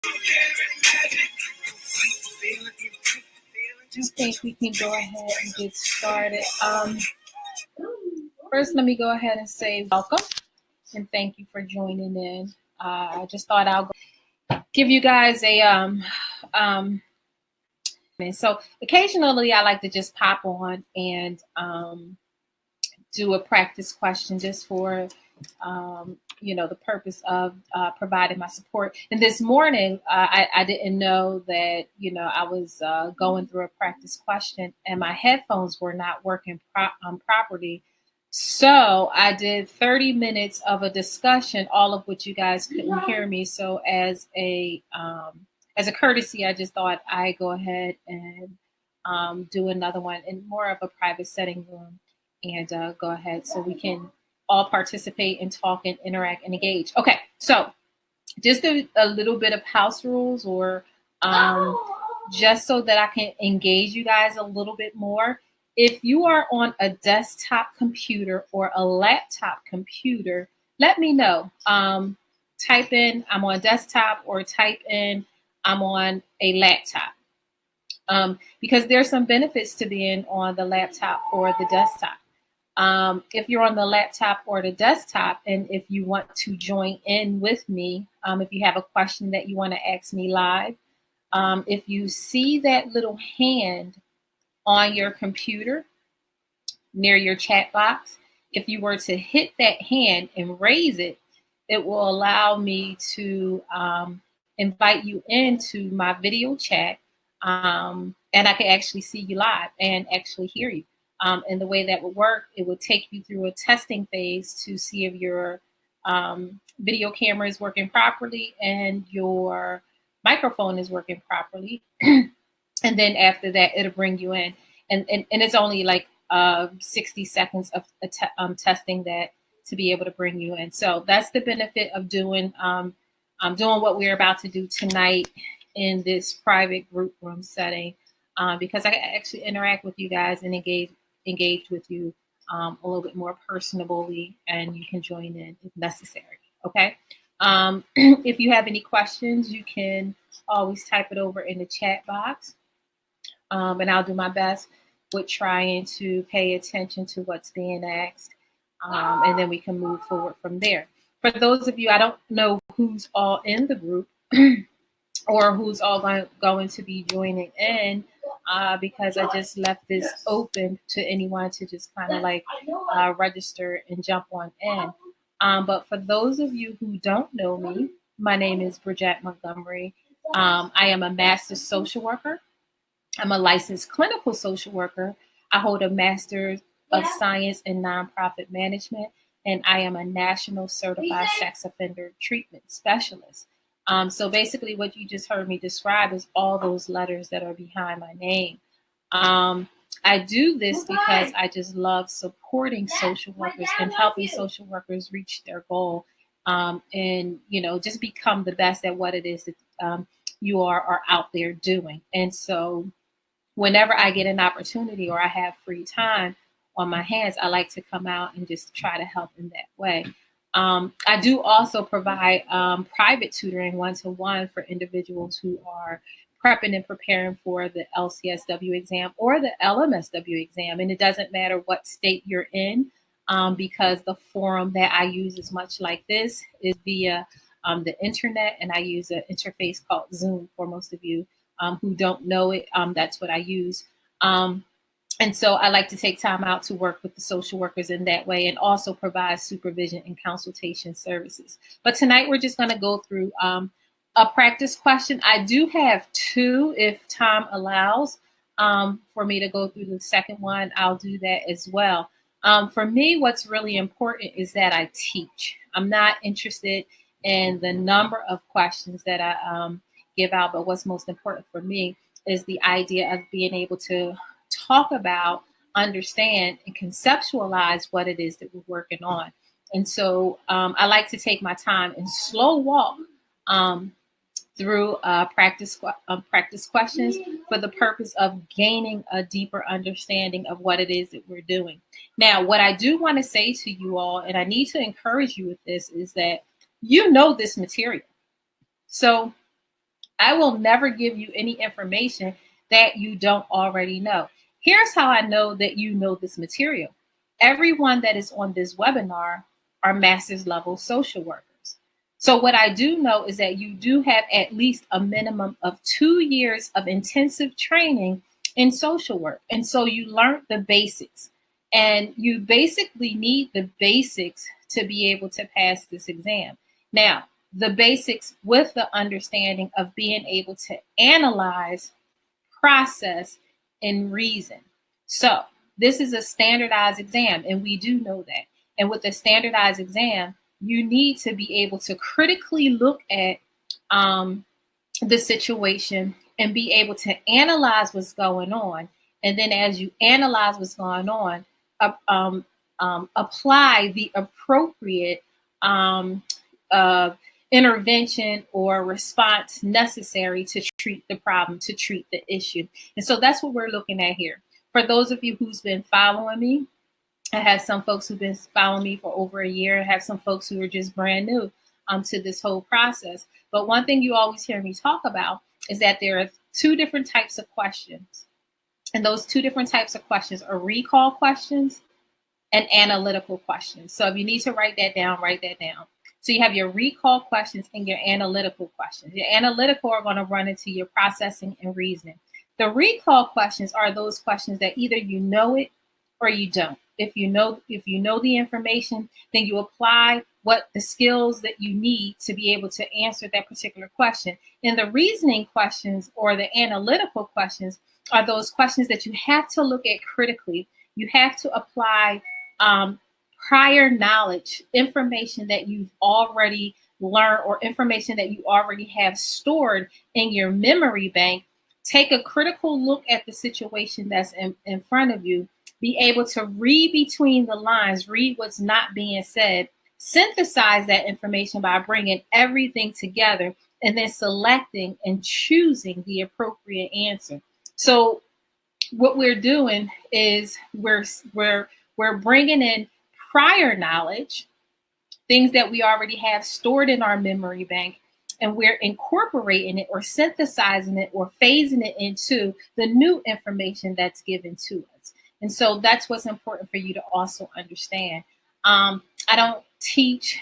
I think we can go ahead and get started. First, let me go ahead and say welcome and thank you for joining in. I just thought I'll give you guys a and so occasionally I like to just pop on and do a practice question just for the purpose of providing my support. And this morning I didn't know that I was going through a practice question and my headphones were not working properly. So I did 30 minutes of a discussion, all of which you guys couldn't hear me. So as a courtesy, I just thought I'd go ahead and do another one in more of a private setting room and go ahead so we can all participate and talk and interact and engage. Okay, so just a little bit of house rules or just so that I can engage you guys a little bit more. If you are on a desktop computer or a laptop computer, let me know. Type in I'm on desktop or type in I'm on a laptop. Because there's some benefits to being on the laptop or the desktop. If you're on the laptop or the desktop, and if you want to join in with me, if you have a question that you want to ask me live, if you see that little hand on your computer near your chat box, if you were to hit that hand and raise it, it will allow me to invite you into my video chat, and I can actually see you live and actually hear you. And the way that would work, it would take you through a testing phase to see if your video camera is working properly and your microphone is working properly. And then after that, it'll bring you in. And it's only like 60 seconds of testing that to be able to bring you in. So that's the benefit of doing what we're about to do tonight in this private group room setting, because I can actually interact with you guys and engage with you a little bit more personably, and you can join in if necessary. Okay. If you have any questions, you can always type it over in the chat box, and I'll do my best with trying to pay attention to what's being asked, and then we can move forward from there. For those of you, I don't know who's all in the group or who's all going to be joining in, because I just left this open to anyone to just kind of like register and jump on in. But for those of you who don't know me, my name is Bridget Montgomery. I am a master's social worker. I'm a licensed clinical social worker. I hold a master's of science in nonprofit management, and I am a national certified sex offender treatment specialist. So basically what you just heard me describe is all those letters that are behind my name. I do this because I just love supporting social workers and helping social workers reach their goal, and just become the best at what it is that you are out there doing. And so whenever I get an opportunity or I have free time on my hands, I like to come out and just try to help in that way. I do also provide private tutoring one-to-one for individuals who are prepping and preparing for the LCSW exam or the LMSW exam. And it doesn't matter what state you're in, because the forum that I use is much like this, is via the internet, and I use an interface called Zoom. For most of you who don't know it, that's what I use. And so I like to take time out to work with the social workers in that way, and also provide supervision and consultation services. But tonight we're just going to go through a practice question. I do have two, if time allows, for me to go through the second one. I'll do that as well. For me, what's really important is that I teach. I'm not interested in the number of questions that I give out, but what's most important for me is the idea of being able to talk about, understand, and conceptualize what it is that we're working on. And so I like to take my time and slow walk through practice questions for the purpose of gaining a deeper understanding of what it is that we're doing. Now, what I do want to say to you all, and I need to encourage you with this, is that you know this material. So I will never give you any information that you don't already know. Here's how I know that you know this material. Everyone that is on this webinar are master's level social workers. So, what I do know is that you do have at least a minimum of 2 years of intensive training in social work. And so, you learned the basics. And you basically need the basics to be able to pass this exam. Now, the basics with the understanding of being able to analyze, process, and reason. So, this is a standardized exam, and we do know that. And with a standardized exam, you need to be able to critically look at um, the situation and be able to analyze what's going on. And then, as you analyze what's going on, apply the appropriate um, uh, intervention or response necessary to treat the problem, to treat the issue. And so that's what we're looking at here. For those of you who's been following me, I have some folks who've been following me for over a year. I have some folks who are just brand new to this whole process. But one thing you always hear me talk about is that there are two different types of questions. And those two different types of questions are recall questions and analytical questions. So if you need to write that down, write that down. So you have your recall questions and your analytical questions. Your analytical are going to run into your processing and reasoning. The recall questions are those questions that either you know it or you don't. If you know the information, then you apply what the skills that you need to be able to answer that particular question. And the reasoning questions or the analytical questions are those questions that you have to look at critically. You have to apply prior knowledge, information that you've already learned or information that you already have stored in your memory bank. Take a critical look at the situation that's in front of you. Be able to read between the lines, read what's not being said, synthesize that information by bringing everything together, and then selecting and choosing the appropriate answer. So what we're doing is we're bringing in prior knowledge, things that we already have stored in our memory bank, and we're incorporating it or synthesizing it or phasing it into the new information that's given to us. And so that's what's important for you to also understand. I don't teach,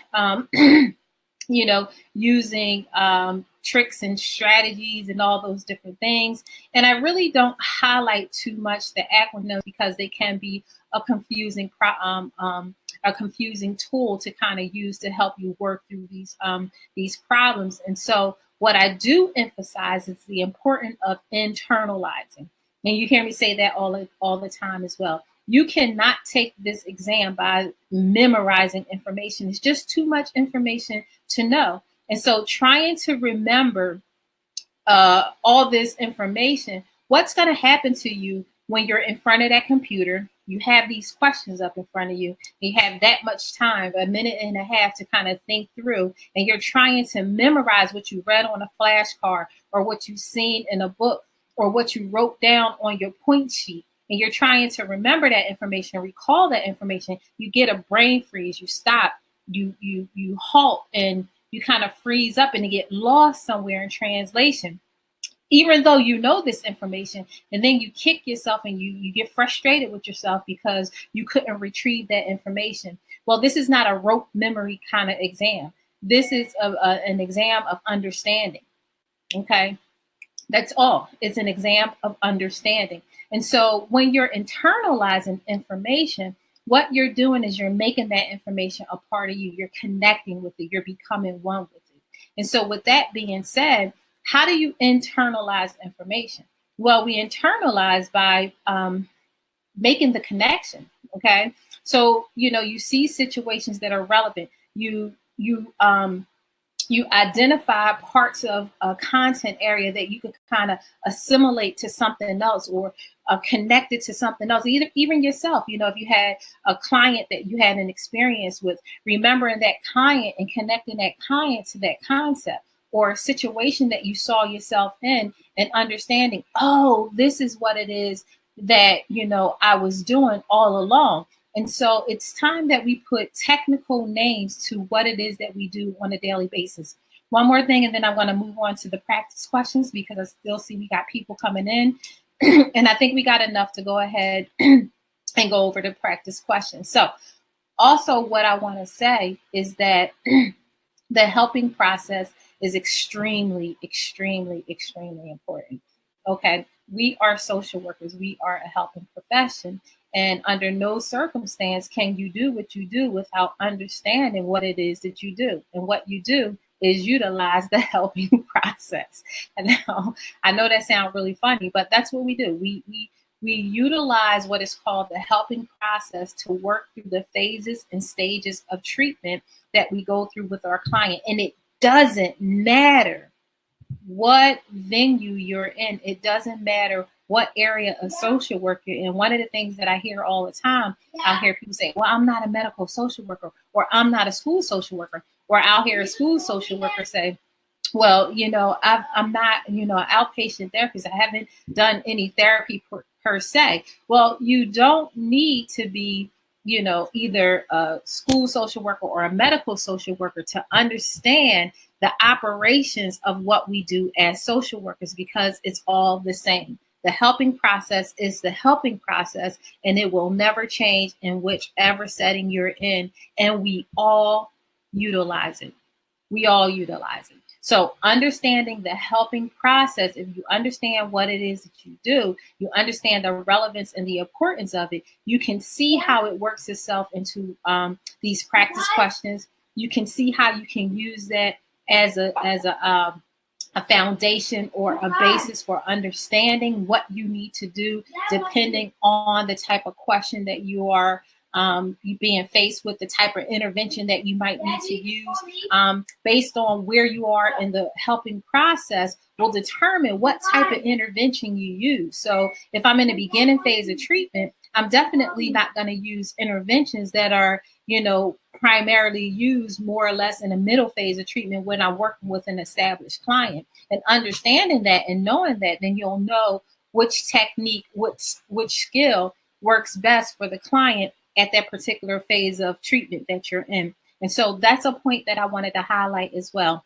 using tricks and strategies and all those different things. And I really don't highlight too much the acronyms because they can be a confusing tool to kind of use to help you work through these problems. And so what I do emphasize is the importance of internalizing. And you hear me say that all the time as well. You cannot take this exam by memorizing information. It's just too much information to know. And so trying to remember all this information, what's going to happen to you when you're in front of that computer? You have these questions up in front of you. You have that much time, a minute and a half to kind of think through, and you're trying to memorize what you read on a flashcard or what you've seen in a book or what you wrote down on your point sheet. And you're trying to remember that information, recall that information. You get a brain freeze, you stop, you halt, and you kind of freeze up and you get lost somewhere in translation. Even though you know this information, and then you kick yourself and you get frustrated with yourself because you couldn't retrieve that information. Well, this is not a rote memory kind of exam. This is an exam of understanding. Okay, that's all. It's an exam of understanding. And so when you're internalizing information, what you're doing is you're making that information a part of you. You're connecting with it. You're becoming one with it. And so with that being said, how do you internalize information? Well, we internalize by making the connection. Okay. So, you see situations that are relevant. You identify parts of a content area that you could kind of assimilate to something else or connect it to something else. Even yourself, if you had a client that you had an experience with, remembering that client and connecting that client to that concept or a situation that you saw yourself in and understanding, oh, this is what it is that, I was doing all along. And so it's time that we put technical names to what it is that we do on a daily basis. One more thing, and then I'm going to move on to the practice questions because I still see we got people coming in. And I think we got enough to go ahead and go over the practice questions. So also what I want to say is that the helping process is extremely, extremely, extremely important. Okay. We are social workers. We are a helping profession. And under no circumstance can you do what you do without understanding what it is that you do. And what you do is utilize the helping process. And now I know that sounds really funny, but that's what we do. We utilize what is called the helping process to work through the phases and stages of treatment that we go through with our client. And it doesn't matter what venue you're in. It doesn't matter what area of social work you're in. One of the things that I hear all the time, I'll hear people say, well, I'm not a medical social worker, or I'm not a school social worker, or I'll hear a school social worker say, well, I'm not, an outpatient therapist. I haven't done any therapy per se. Well, you don't need to be, either a school social worker or a medical social worker to understand the operations of what we do as social workers, because it's all the same. The helping process is the helping process, and it will never change in whichever setting you're in. And we all utilize it. We all utilize it. So understanding the helping process, if you understand what it is that you do, you understand the relevance and the importance of it, you can see how it works itself into these practice questions. You can see how you can use that as a foundation or a basis for understanding what you need to do, depending on the type of question that you are you being faced with, the type of intervention that you might need to use, based on where you are in the helping process will determine what type of intervention you use. So if I'm in the beginning phase of treatment, I'm definitely not going to use interventions that are, primarily used more or less in the middle phase of treatment when I'm working with an established client. And understanding that and knowing that, then you'll know which technique, which skill works best for the client at that particular phase of treatment that you're in. And so that's a point that I wanted to highlight as well.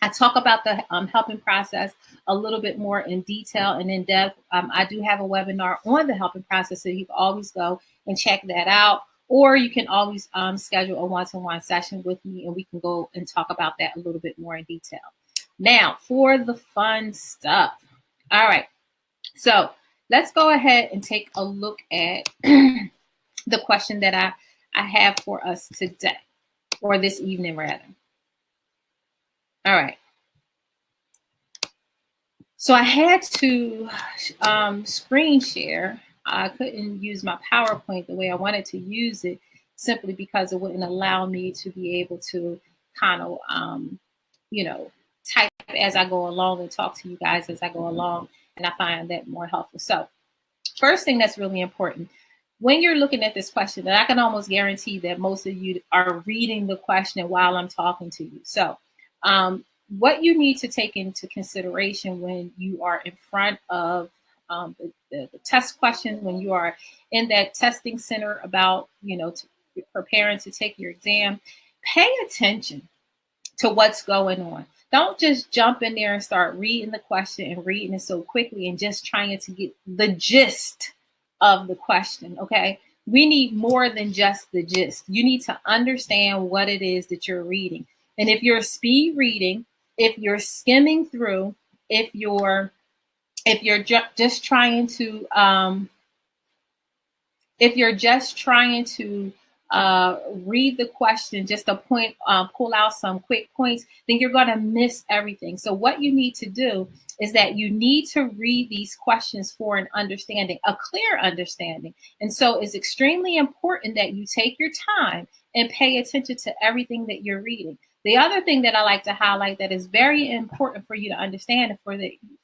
I talk about the helping process a little bit more in detail and in depth. I do have a webinar on the helping process, so you can always go and check that out. Or you can always schedule a one-to-one session with me, and we can go and talk about that a little bit more in detail. Now, for the fun stuff. All right. So let's go ahead and take a look at the question that I have for us today, or this evening rather. All right. So I had to screen share. I couldn't use my PowerPoint the way I wanted to use it, simply because it wouldn't allow me to be able to kind of, type as I go along and talk to you guys as I go along. And I find that more helpful. So first thing that's really important, when you're looking at this question, and I can almost guarantee that most of you are reading the question while I'm talking to you. So what you need to take into consideration when you are in front of the test question, when you are in that testing center about, preparing to take your exam, pay attention to what's going on. Don't just jump in there and start reading the question and reading it so quickly and just trying to get the gist of the question, okay? We need more than just the gist. You need to understand what it is that you're reading. And if you're speed reading, if you're skimming through, if you're just trying to read the question just to pull out some quick points, then you're going to miss everything. So what you need to do is that you need to read these questions for an understanding, a clear understanding. And so it's extremely important that you take your time and pay attention to everything that you're reading. The other thing that I like to highlight that is very important for you to understand and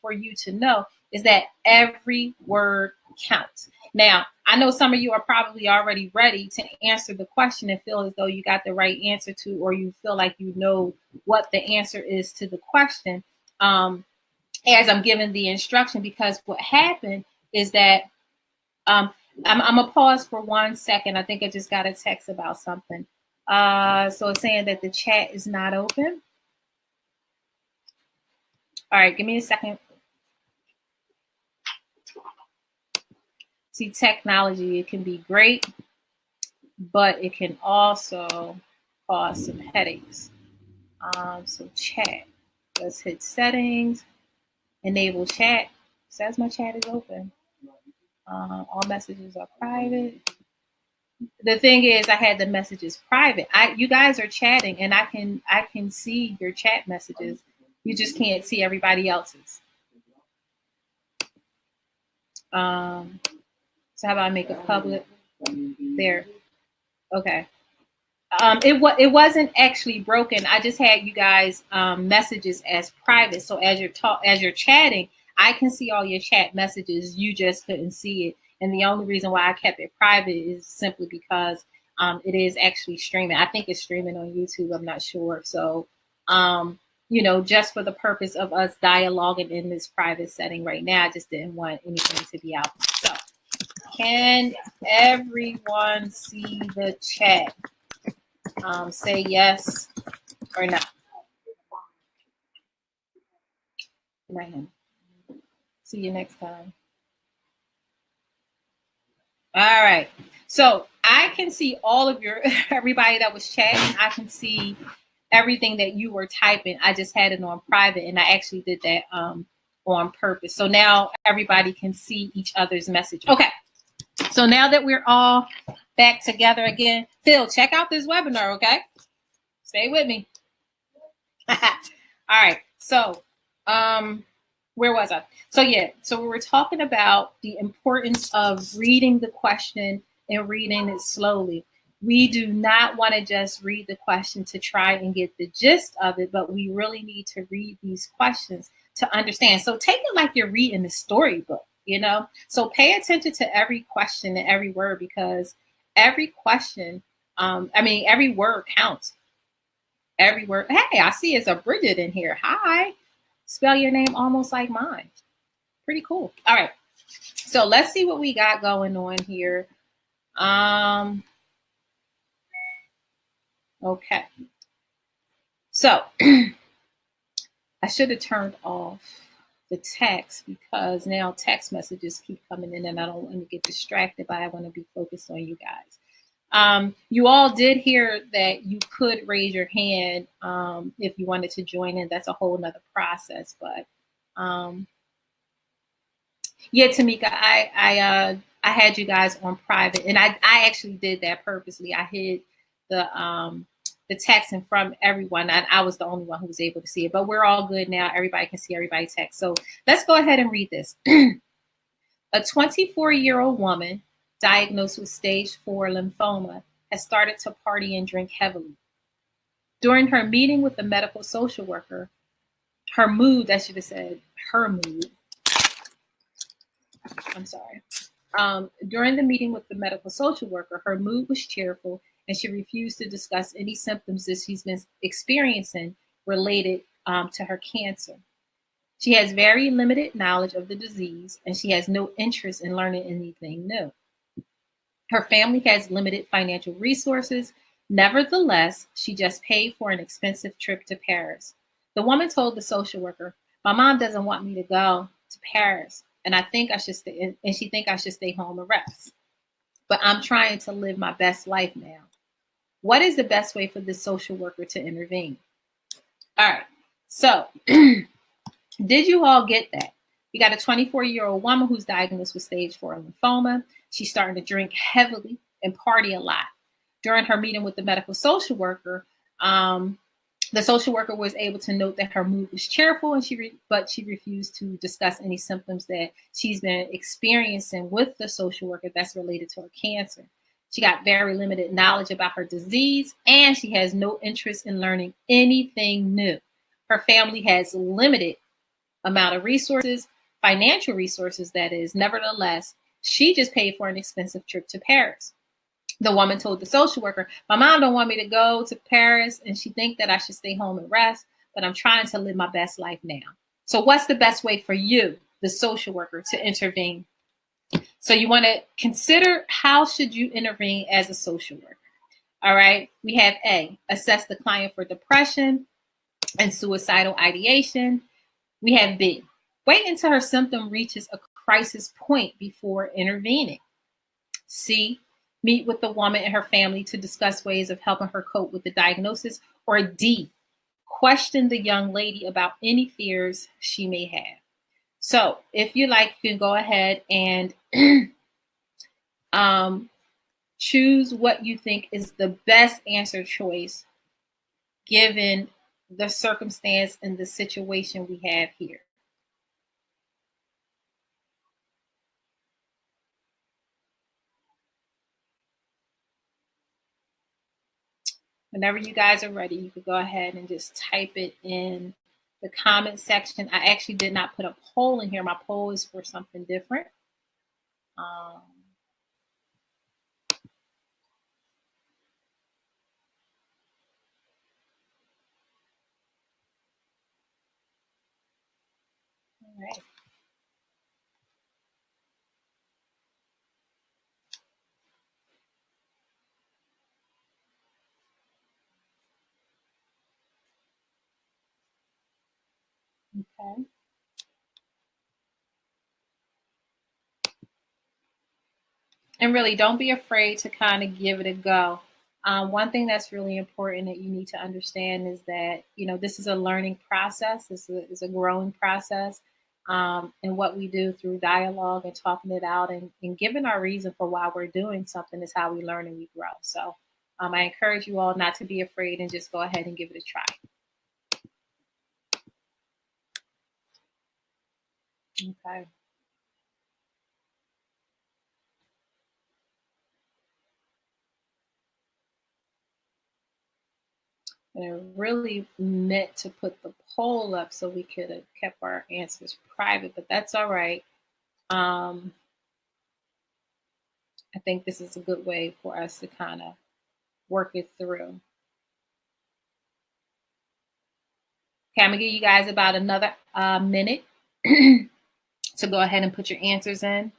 for you to know is that every word counts. Now, I know some of you are probably already ready to answer the question and feel as though you got the right answer to, or you feel like you know what the answer is to the question as I'm giving the instruction, because what happened is that I'm going to pause for 1 second. I think I just got a text about something. So it's saying that the chat is not open. All right, give me a second. See, technology, it can be great, but it can also cause some headaches. So chat, let's hit settings, enable chat. Says my chat is open. All messages are private. The thing is, I had the messages private. You guys are chatting, and I can see your chat messages. You just can't see everybody else's. So how about I make it public? There. Okay. It wasn't actually broken. I just had you guys messages as private. So as you're chatting, I can see all your chat messages. You just couldn't see it. And the only reason why I kept it private is simply because it is actually streaming. I think it's streaming on YouTube. I'm not sure. So just for the purpose of us dialoguing in this private setting right now, I just didn't want anything to be out. So can everyone see the chat? Say yes or no. Man. See you next time. All right. So I can see all of everybody that was chatting. I can see everything that you were typing. I just had it on private, and I actually did that on purpose. So now everybody can see each other's message. Okay. So now that we're all back together again, Phil, check out this webinar, okay? Stay with me. All right. So, where was I? So we were talking about the importance of reading the question and reading it slowly. We do not want to just read the question to try and get the gist of it, but we really need to read these questions to understand. So take it like you're reading the storybook, So pay attention to every question and every word, because every question, every word counts. Every word. Hey, I see it's a Bridget in here. Hi. Spell your name almost like mine. Pretty cool. All right. So let's see what we got going on here. Okay. So I should have turned off the text, because now text messages keep coming in and I don't want to get distracted by it. I want to be focused on you guys. You all did hear that you could raise your hand if you wanted to join in. That's a whole nother process. But Tamika, I had you guys on private, and I actually did that purposely. I hid the text in from everyone. I was the only one who was able to see it, but we're all good now. Everybody can see everybody's text. So let's go ahead and read this. A 24-year-old woman diagnosed with stage 4 lymphoma has started to party and drink heavily. During her meeting with the medical social worker, her mood, I should have said her mood. I'm sorry. During the meeting with the medical social worker, her mood was cheerful, and she refused to discuss any symptoms that she's been experiencing related to her cancer. She has very limited knowledge of the disease, and she has no interest in learning anything new. Her family has limited financial resources. Nevertheless, she just paid for an expensive trip to Paris. The woman told the social worker, "My mom doesn't want me to go to Paris, and I think I should stay, and she think I should stay home and rest. But I'm trying to live my best life now. What is the best way for this social worker to intervene?" All right. So did you all get that? We got a 24-year-old woman who's diagnosed with stage 4 lymphoma. She's starting to drink heavily and party a lot. During her meeting with the medical social worker, the social worker was able to note that her mood was cheerful, and but she refused to discuss any symptoms that she's been experiencing with the social worker that's related to her cancer. She got very limited knowledge about her disease, and she has no interest in learning anything new. Her family has limited amount of resources, financial resources, that is. Nevertheless, she just paid for an expensive trip to Paris. The woman told the social worker, "My mom don't want me to go to Paris, and she think that I should stay home and rest, but I'm trying to live my best life now." So what's the best way for you, the social worker, to intervene? So you want to consider, how should you intervene as a social worker? All right. We have A, assess the client for depression and suicidal ideation. We have B. Wait until her symptom reaches a crisis point before intervening. C. Meet with the woman and her family to discuss ways of helping her cope with the diagnosis. Or D. Question the young lady about any fears she may have. So if you like, you can go ahead and choose what you think is the best answer choice given the circumstance and the situation we have here. Whenever you guys are ready, you could go ahead and just type it in the comment section. I actually did not put a poll in here. My poll is for something different. All right. Okay. And really, don't be afraid to kind of give it a go. One thing that's really important that you need to understand is that, this is a learning process. This is a growing process. And what we do through dialogue and talking it out and giving our reason for why we're doing something is how we learn and we grow. So I encourage you all not to be afraid and just go ahead and give it a try. Okay. And I really meant to put the poll up so we could have kept our answers private, but that's all right. I think this is a good way for us to kind of work it through. Okay, I'm gonna give you guys about another minute to go ahead and put your answers in.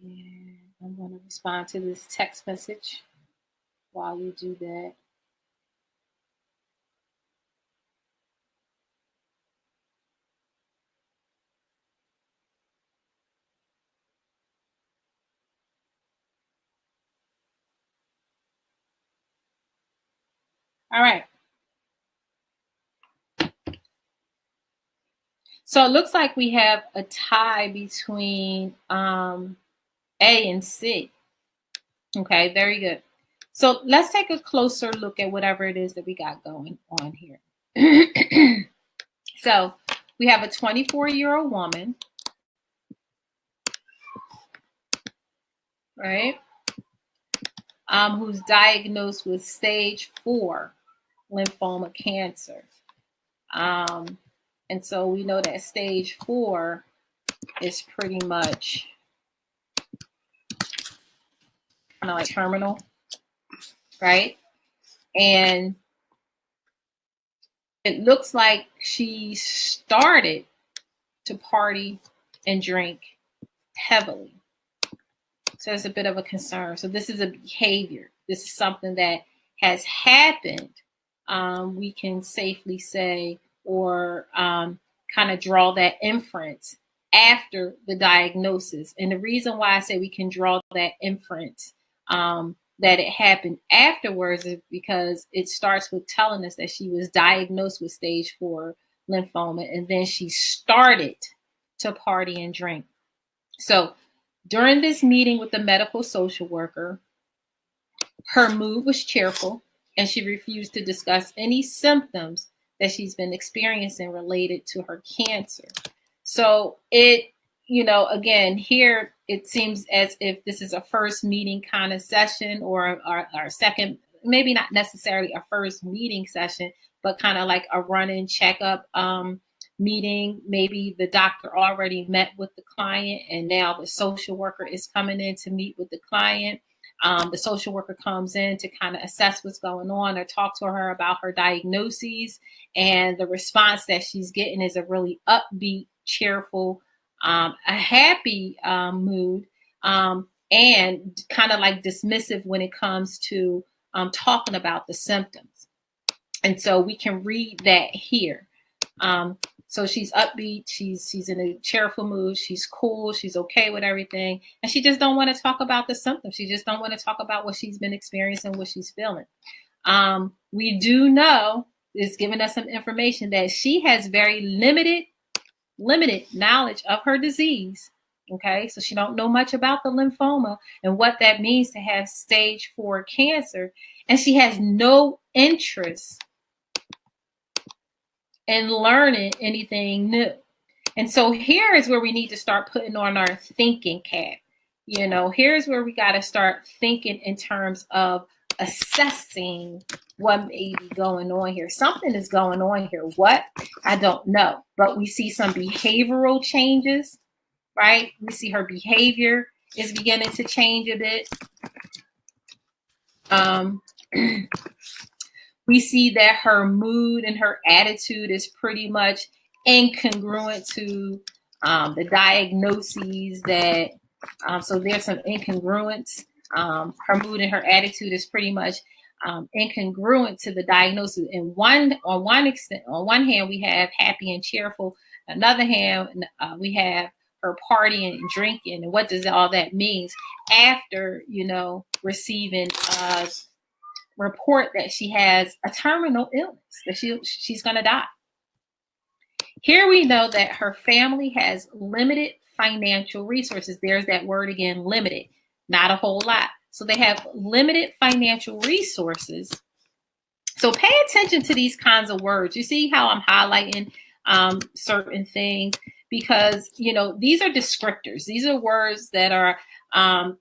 And I'm gonna respond to this text message while you do that. All right. So it looks like we have a tie between A and C. Okay, very good. So let's take a closer look at whatever it is that we got going on here. So we have a 24-year-old woman, right, who's diagnosed with stage 4 lymphoma cancer. And so we know that stage 4 is pretty much kind of like terminal, right? And it looks like she started to party and drink heavily. So it's a bit of a concern. So this is a behavior. This is something that has happened. We can safely say, or kind of draw that inference after the diagnosis. And the reason why I say we can draw that inference that it happened afterwards is because it starts with telling us that she was diagnosed with stage 4 lymphoma, and then she started to party and drink. So during this meeting with the medical social worker, her mood was cheerful, and she refused to discuss any symptoms that she's been experiencing related to her cancer. So it, again, here it seems as if this is a first meeting kind of session, or our second, maybe not necessarily a first meeting session, but kind of like a run-in checkup meeting. Maybe the doctor already met with the client, and now the social worker is coming in to meet with the client. The social worker comes in to kind of assess what's going on or talk to her about her diagnoses. And the response that she's getting is a really upbeat, cheerful, a happy mood, and kind of like dismissive when it comes to talking about the symptoms. And so we can read that here. So she's upbeat, she's in a cheerful mood, she's cool, she's okay with everything, and she just don't want to talk about the symptoms. She just don't want to talk about what she's been experiencing, what she's feeling. We do know, it's giving us some information that she has very limited knowledge of her disease. Okay, so she don't know much about the lymphoma and what that means to have stage 4 cancer, and she has no interest in learning anything new. And so here is where we need to start putting on our thinking cap. Here's where we got to start thinking in terms of assessing what may be going on here. Something is going on here. What? I don't know. But we see some behavioral changes, right? We see her behavior is beginning to change a bit. We see that her mood and her attitude is pretty much incongruent to the diagnoses that, so there's some incongruence. Her mood and her attitude is pretty much incongruent to the diagnosis. And on one hand, we have happy and cheerful. On the other hand, we have her partying and drinking. And what does all that mean after, receiving report that she has a terminal illness, that she's going to die. Here we know that her family has limited financial resources. There's that word again, limited, not a whole lot. So they have limited financial resources. So pay attention to these kinds of words. You see how I'm highlighting certain things, because, these are descriptors. These are words that are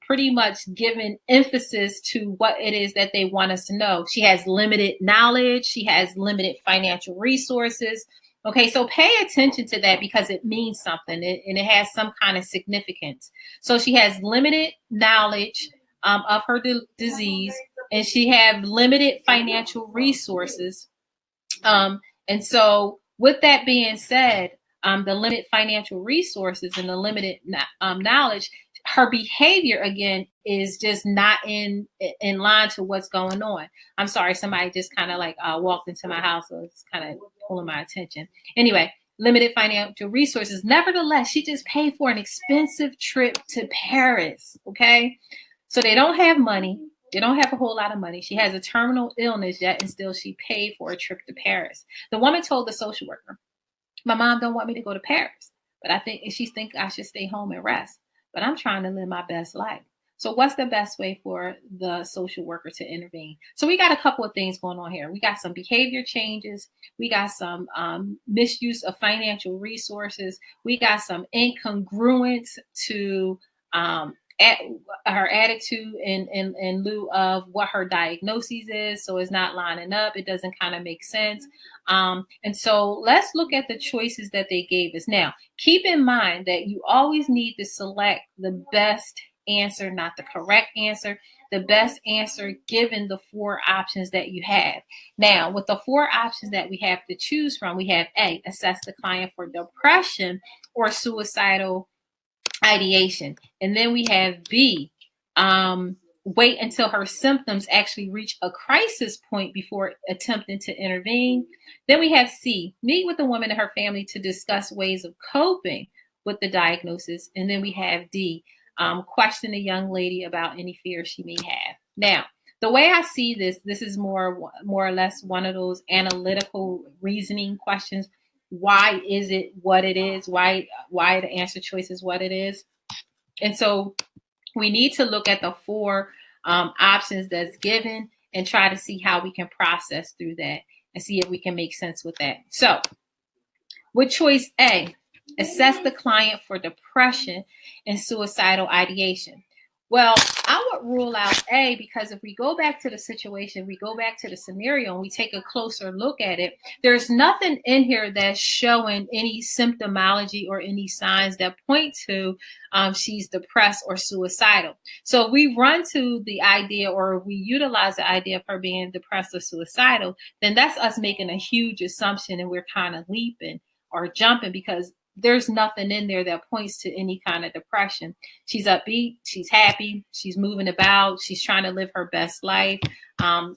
pretty much giving emphasis to what it is that they want us to know. She has limited knowledge. She has limited financial resources. Okay, so pay attention to that because it means something and it has some kind of significance. So she has limited knowledge of her disease, and she have limited financial resources. And so with that being said, the limited financial resources and the limited knowledge, her behavior again is just not in line to what's going on. I'm sorry, somebody just kind of like walked into my house, so it's kind of pulling my attention. Anyway, limited financial resources. Nevertheless, she just paid for an expensive trip to Paris. Okay, so they don't have money. They don't have a whole lot of money. She has a terminal illness yet, and still she paid for a trip to Paris. The woman told the social worker, "My mom don't want me to go to Paris, but she thinks I should stay home and rest. But I'm trying to live my best life." So what's the best way for the social worker to intervene? So we got a couple of things going on here. We got some behavior changes. We got some misuse of financial resources. We got some incongruence to her attitude in lieu of what her diagnosis is. So it's not lining up. It doesn't kind of make sense. And so let's look at the choices that they gave us. Now, keep in mind that you always need to select the best answer, not the correct answer, the best answer given the 4 options that you have. Now, with the 4 options that we have to choose from, we have A, assess the client for depression or suicidal ideation. And then we have B, wait until her symptoms actually reach a crisis point before attempting to intervene. Then we have C, meet with the woman and her family to discuss ways of coping with the diagnosis. And then we have D, question the young lady about any fears she may have. Now, the way I see this is more or less one of those analytical reasoning questions. Why is it what it is? Why the answer choice is what it is? And so we need to look at the 4 options that's given and try to see how we can process through that and see if we can make sense with that. So with choice A, assess the client for depression and suicidal ideation. Well, I would rule out A, because if we go back to the situation, we go back to the scenario and we take a closer look at it, there's nothing in here that's showing any symptomology or any signs that point to she's depressed or suicidal. So if we run to the idea or we utilize the idea of her being depressed or suicidal, then that's us making a huge assumption and we're kind of leaping or jumping, because there's nothing in there that points to any kind of depression. She's upbeat, she's happy, she's moving about, she's trying to live her best life.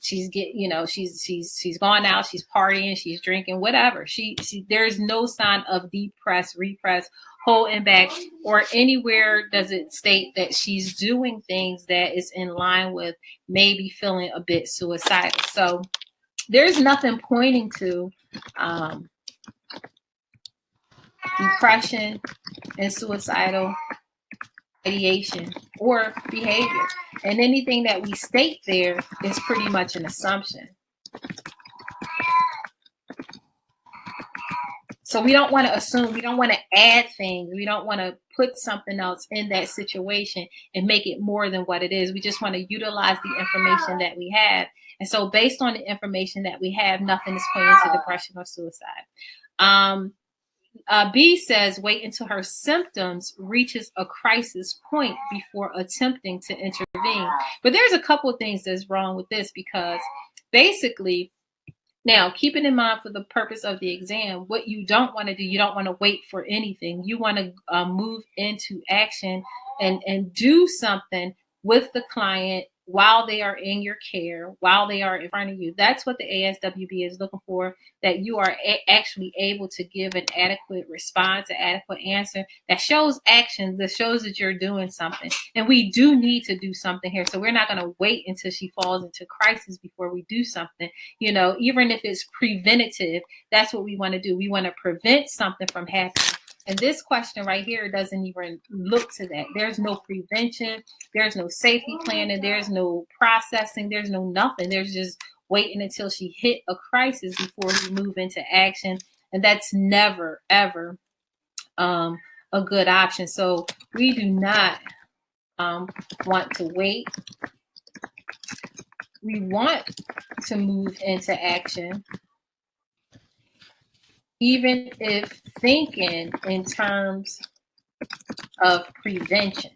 She's she's gone out, she's partying, she's drinking, whatever. She there's no sign of depressed, repressed, holding back, or anywhere does it state that she's doing things that is in line with maybe feeling a bit suicidal. So there's nothing pointing to depression and suicidal ideation or behavior. And anything that we state there is pretty much an assumption. So we don't want to assume, we don't want to add things, we don't want to put something else in that situation and make it more than what it is. We just want to utilize the information that we have. And so based on the information that we have, nothing is pointing to depression or suicide. B says, wait until her symptoms reaches a crisis point before attempting to intervene. But there's a couple of things that's wrong with this, because basically, now keeping in mind for the purpose of the exam, what you don't want to do, you don't want to wait for anything. You want to move into action and do something with the client while they are in your care, while they are in front of you. That's what the ASWB is looking for, that you are actually able to give an adequate response, an adequate answer that shows action, that shows that you're doing something. And we do need to do something here. So we're not going to wait until she falls into crisis before we do something. You know, even if it's preventative, that's what we want to do. We want to prevent something from happening. And this question right here doesn't even look to that. There's no prevention. There's no safety planning. There's no processing. There's no nothing. There's just waiting until she hit a crisis before we move into action. And that's never, ever a good option. So we do not want to wait. We want to move into action, even if thinking in terms of prevention.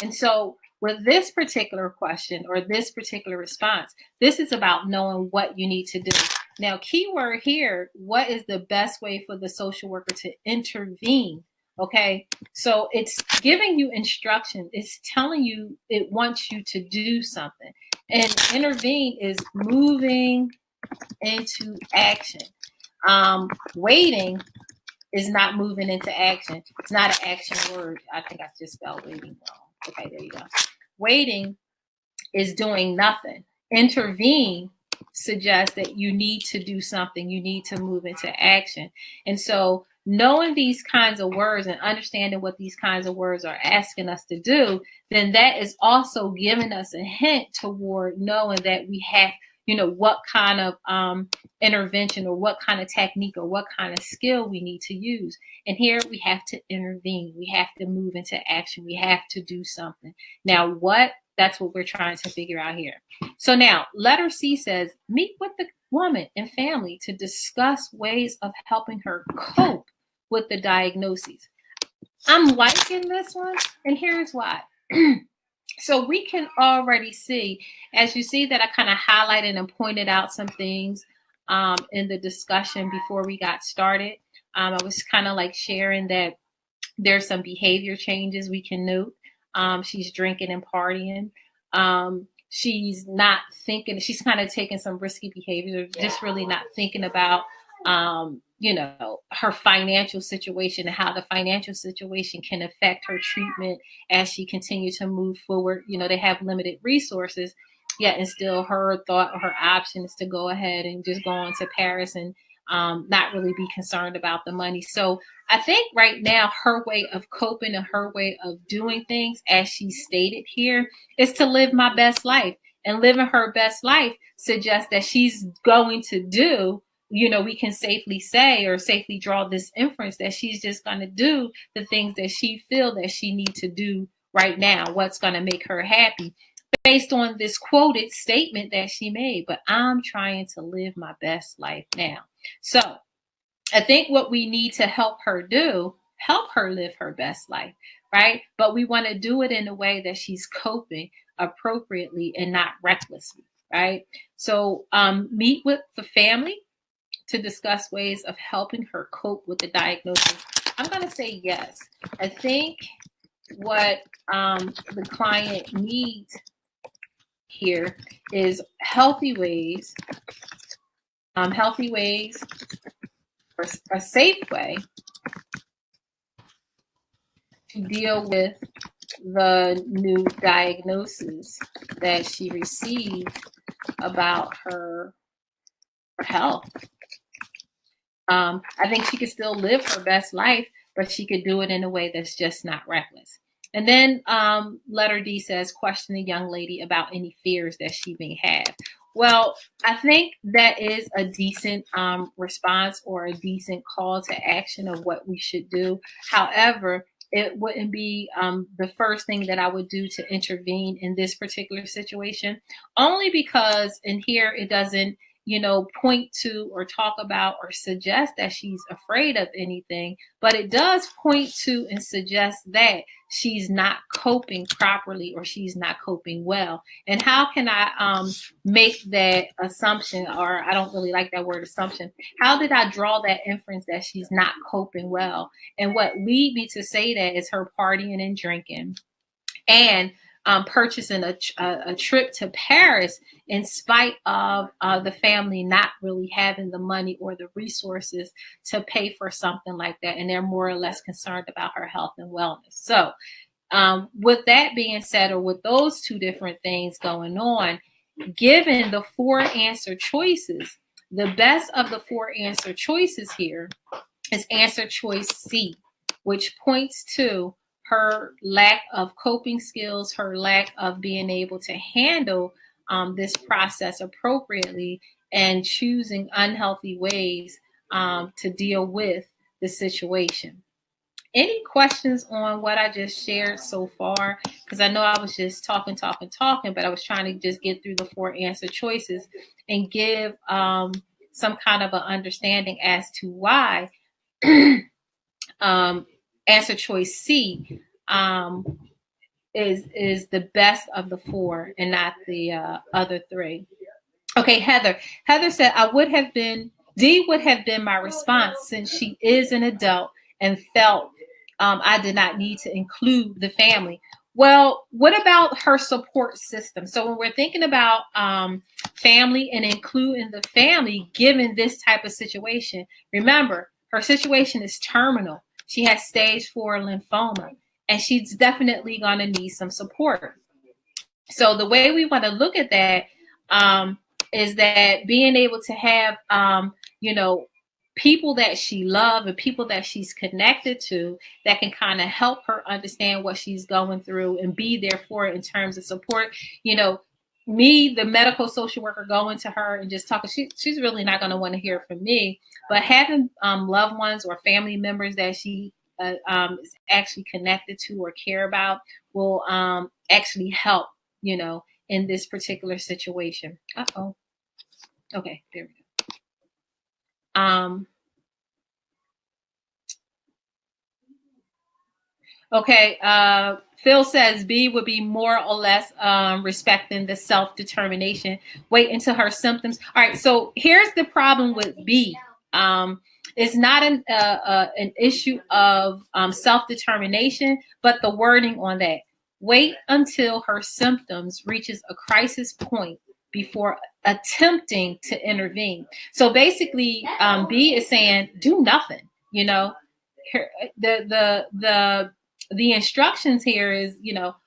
And so with this particular question or this particular response, this is about knowing what you need to do. Now, keyword here, what is the best way for the social worker to intervene? Okay, so it's giving you instruction. It's telling you it wants you to do something. And intervene is moving into action. Waiting is not moving into action. It's not an action word. I think I just spelled waiting wrong. Okay, there you go. Waiting is doing nothing. Intervene suggests that you need to do something. You need to move into action. And so knowing these kinds of words and understanding what these kinds of words are asking us to do, then that is also giving us a hint toward knowing that we have, you know, what kind of intervention or what kind of technique or what kind of skill we need to use. And here we have to intervene. We have to move into action. We have to do something. Now, what? That's what we're trying to figure out here. So now, letter C says, meet with the woman and family to discuss ways of helping her cope with the diagnoses. I'm liking this one, and here's why. So we can already see, as you see that I kind of highlighted and pointed out some things in the discussion before we got started. I was kind of like sharing that there's some behavior changes we can note. She's drinking and partying. She's not thinking, she's kind of taking some risky behaviors, just really not thinking about, you know, her financial situation and how the financial situation can affect her treatment as she continues to move forward. You know, they have limited resources, yet and still her thought or her option is to go ahead and just go on to Paris and not really be concerned about the money. So I think right now her way of coping and her way of doing things, as she stated here, is to live my best life. And living her best life suggests that she's going to do, you know, we can safely say or safely draw this inference that she's just going to do the things that she feels that she needs to do right now, what's going to make her happy, based on this quoted statement that she made. But I'm trying to live my best life now. So I think what we need to help her do, help her live her best life, right? But we want to do it in a way that she's coping appropriately and not recklessly, right? So meet with the family to discuss ways of helping her cope with the diagnosis? I'm going to say yes. I think what the client needs here is healthy ways, or a safe way to deal with the new diagnosis that she received about her health. I think she could still live her best life, but she could do it in a way that's just not reckless. And then letter D says, question the young lady about any fears that she may have. Well, I think that is a decent response or a decent call to action of what we should do. However, it wouldn't be the first thing that I would do to intervene in this particular situation, only because in here it doesn't, point to or talk about or suggest that she's afraid of anything, but it does point to and suggest that she's not coping properly or she's not coping well. And how can I make that assumption, or I don't really like that word assumption. How did I draw that inference that she's not coping well? And what lead me to say that is her partying and drinking and purchasing a trip to Paris in spite of the family not really having the money or the resources to pay for something like that. And they're more or less concerned about her health and wellness. So with that being said, or with those two different things going on, given the 4 answer choices, the best of the 4 answer choices here is answer choice C, which points to her lack of coping skills, her lack of being able to handle this process appropriately, and choosing unhealthy ways to deal with the situation. Any questions on what I just shared so far? Because I know I was just talking, but I was trying to just get through the 4 answer choices and give some kind of an understanding as to why answer choice C is the best of the 4 and not the other 3. Okay, Heather said, D would have been my response since she is an adult and felt I did not need to include the family. Well, what about her support system? So when we're thinking about family and including the family, given this type of situation, remember, her situation is terminal. She has stage 4 lymphoma, and she's definitely going to need some support. So the way we want to look at that is that being able to have, people that she loves and people that she's connected to that can kind of help her understand what she's going through and be there for it in terms of support. Me, the medical social worker, going to her and just talking, she's really not going to want to hear from me. But having loved ones or family members that she is actually connected to or care about will actually help, in this particular situation. Uh-oh. Okay, there we go. Okay, Phil says B would be more or less respecting the self-determination. Wait until her symptoms. All right, so here's the problem with B. It's not an issue of self-determination, but the wording on that. Wait until her symptoms reaches a crisis point before attempting to intervene. So basically, B is saying, do nothing. The instructions here is,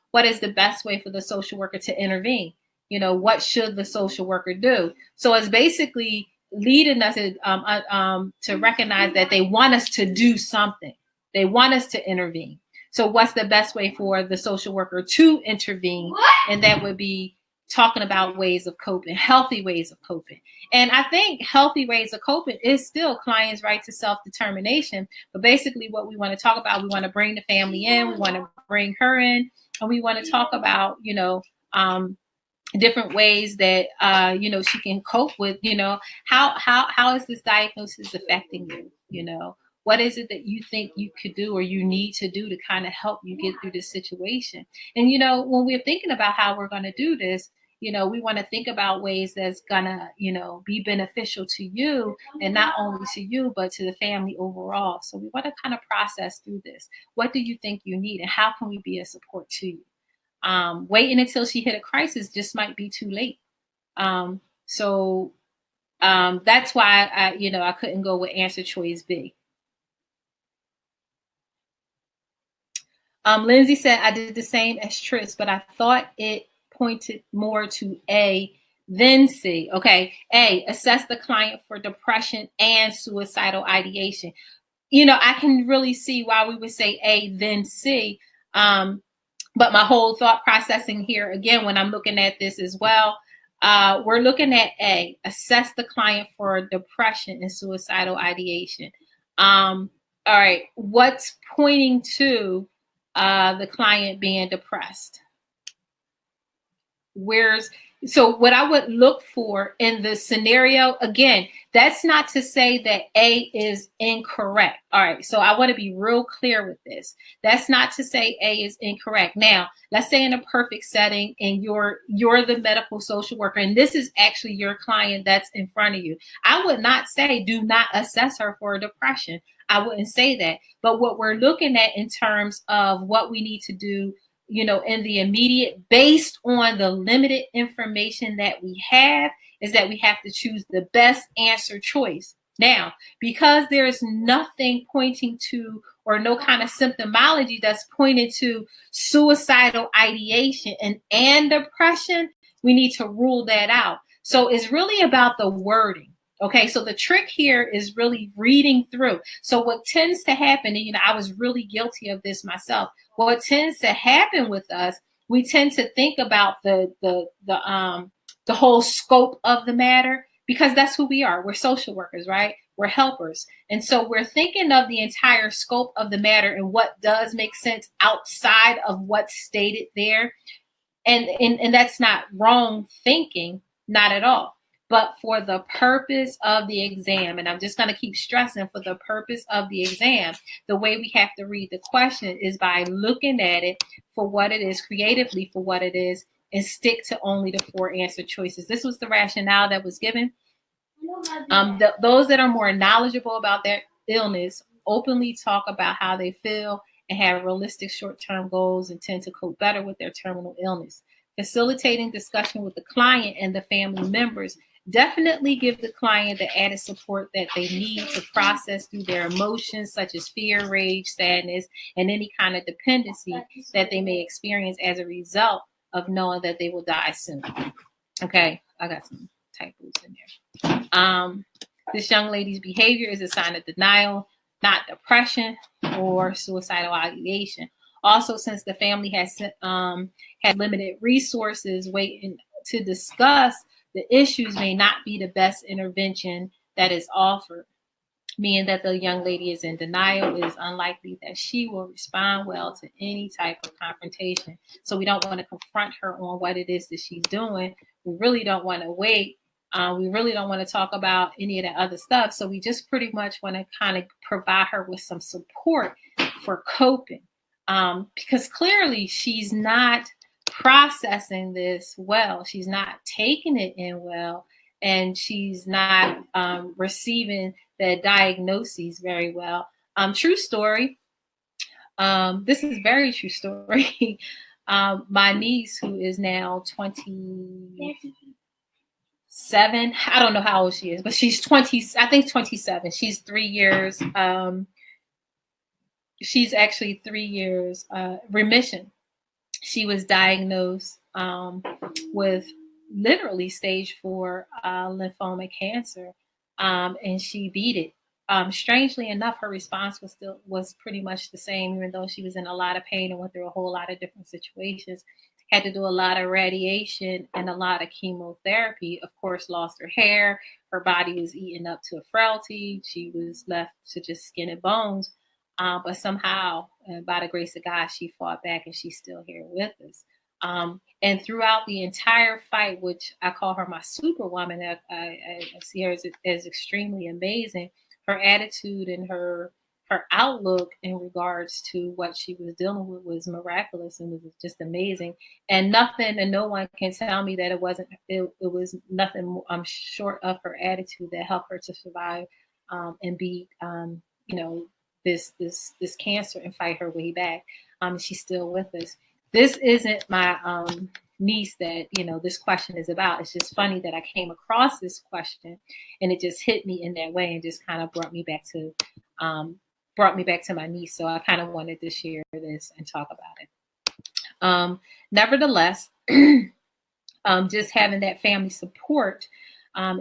what is the best way for the social worker to intervene? What should the social worker do? So it's basically leading us to recognize that they want us to do something. They want us to intervene. So what's the best way for the social worker to intervene? And that would be talking about ways of coping, healthy ways of coping. And I think healthy ways of coping is still clients' right to self-determination. But basically what we want to talk about, we want to bring the family in, we want to bring her in, and we want to talk about, different ways that, she can cope with, how is this diagnosis affecting you? What is it that you think you could do or you need to do to kind of help you get through this situation? And, when we're thinking about how we're going to do this, We want to think about ways that's gonna, be beneficial to you, and not only to you, but to the family overall. So we want to kind of process through this. What do you think you need, and how can we be a support to you? Waiting until she hit a crisis just might be too late. So that's why I couldn't go with answer choice B. Lindsay said, I did the same as Tris, but I thought it pointed more to A than C. Okay. A, assess the client for depression and suicidal ideation. I can really see why we would say A then C. But my whole thought processing here, again, when I'm looking at this as well, we're looking at A, assess the client for depression and suicidal ideation. All right. What's pointing to the client being depressed? So what I would look for in the scenario, again, that's not to say that A is incorrect. All right. So I want to be real clear with this. That's not to say A is incorrect. Now, let's say in a perfect setting and you're the medical social worker, and this is actually your client that's in front of you. I would not say do not assess her for depression. I wouldn't say that. But what we're looking at in terms of what we need to do, in the immediate, based on the limited information that we have, is that we have to choose the best answer choice. Now, because there's nothing pointing to, or no kind of symptomology that's pointed to suicidal ideation and depression, we need to rule that out. So it's really about the wording. Okay, so the trick here is really reading through. So what tends to happen, and I was really guilty of this myself. What tends to happen with us, we tend to think about the whole scope of the matter, because that's who we are. We're social workers, right? We're helpers. And so we're thinking of the entire scope of the matter and what does make sense outside of what's stated there. And that's not wrong thinking, not at all. But for the purpose of the exam, and I'm just going to keep stressing, for the purpose of the exam, the way we have to read the question is by looking at it for what it is, creatively for what it is, and stick to only the 4 answer choices. This was the rationale that was given. Those that are more knowledgeable about their illness openly talk about how they feel and have realistic short-term goals and tend to cope better with their terminal illness. Facilitating discussion with the client and the family members definitely give the client the added support that they need to process through their emotions, such as fear, rage, sadness, and any kind of dependency that they may experience as a result of knowing that they will die soon. Okay, I got some typos in there. This young lady's behavior is a sign of denial, not depression or suicidal ideation. Also, since the family has had limited resources, waiting to discuss the issues may not be the best intervention that is offered. Meaning that the young lady is in denial, it is unlikely that she will respond well to any type of confrontation. So we don't want to confront her on what it is that she's doing. We really don't want to wait. We really don't want to talk about any of that other stuff. So we just pretty much want to kind of provide her with some support for coping. Because clearly she's not processing this well. She's not taking it in well. And she's not receiving the diagnoses very well. True story. This is very true story. My niece, who is now 27, I don't know how old she is, but she's 20, I think 27. She's 3 years. She's actually 3 years remission. She was diagnosed with literally stage 4 lymphoma cancer, and she beat it. Strangely enough, her response was pretty much the same, even though she was in a lot of pain and went through a whole lot of different situations. Had to do a lot of radiation and a lot of chemotherapy. Of course, lost her hair. Her body was eaten up to a frailty. She was left to just skin and bones. But somehow, by the grace of God, she fought back and she's still here with us. And throughout the entire fight, which I call her my superwoman, I see her as extremely amazing. Her attitude and her her outlook in regards to what she was dealing with was miraculous and was just amazing. And nothing and no one can tell me that it was nothing short of her attitude that helped her to survive and beat you know this cancer and fight her way back. She's still with us. This isn't my niece that this question is about. It's just funny that I came across this question and it just hit me in that way and just kind of brought me back to my niece. So I kind of wanted to share this and talk about it. Nevertheless, just having that family support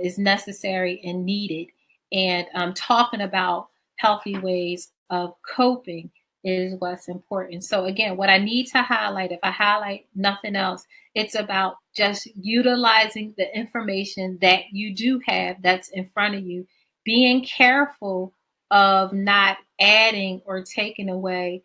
is necessary and needed. And talking about healthy ways of coping is what's important. So again, what I need to highlight, if I highlight nothing else, it's about just utilizing the information that you do have that's in front of you, being careful of not adding or taking away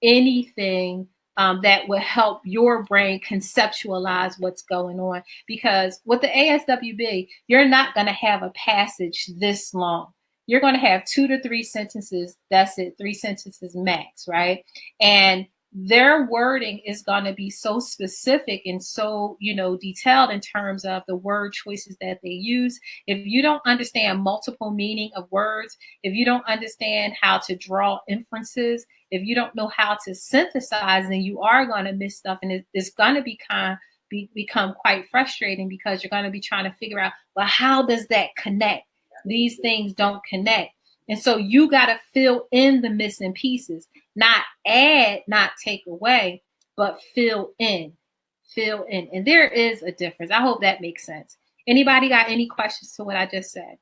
anything that will help your brain conceptualize what's going on. Because with the ASWB, you're not going to have a passage this long. You're going to have 2 to 3 sentences. That's it, 3 sentences max, right? And their wording is going to be so specific and so, detailed in terms of the word choices that they use. If you don't understand multiple meaning of words, if you don't understand how to draw inferences, if you don't know how to synthesize, then you are going to miss stuff. And it's going to become quite frustrating because you're going to be trying to figure out, well, how does that connect? These things don't connect. And so you got to fill in the missing pieces, not add, not take away, but fill in. And there is a difference. I hope that makes sense. Anybody got any questions to what I just said?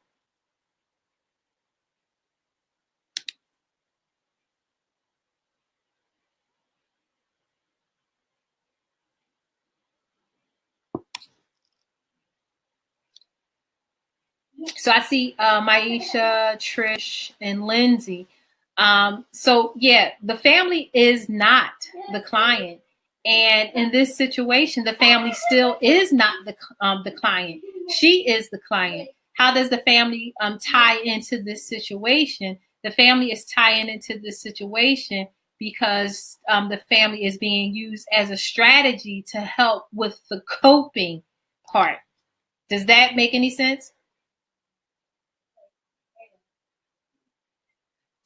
So I see Maisha, Trish, and Lindsay. So yeah, the family is not the client, and in this situation, the family still is not the client. She is the client. How does the family tie into this situation? The family is tying into this situation because the family is being used as a strategy to help with the coping part. Does that make any sense?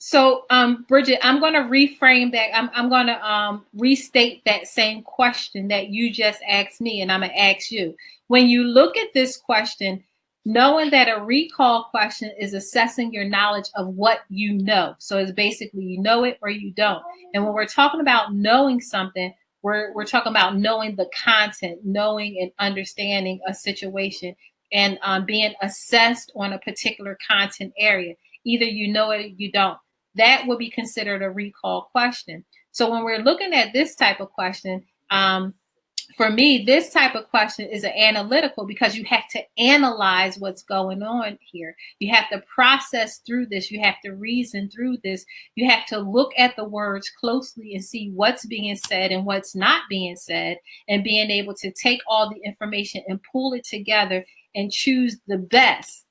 So, Bridget, I'm going to reframe that. I'm going to restate that same question that you just asked me, and I'm going to ask you. When you look at this question, knowing that a recall question is assessing your knowledge of what you know. So it's basically you know it or you don't. And when we're talking about knowing something, we're talking about knowing the content, knowing and understanding a situation, and being assessed on a particular content area. Either you know it or you don't. That would be considered a recall question. So when we're looking at this type of question, for me, this type of question is an analytical because you have to analyze what's going on here. You have to process through this. You have to reason through this. You have to look at the words closely and see what's being said and what's not being said, and being able to take all the information and pull it together and choose the best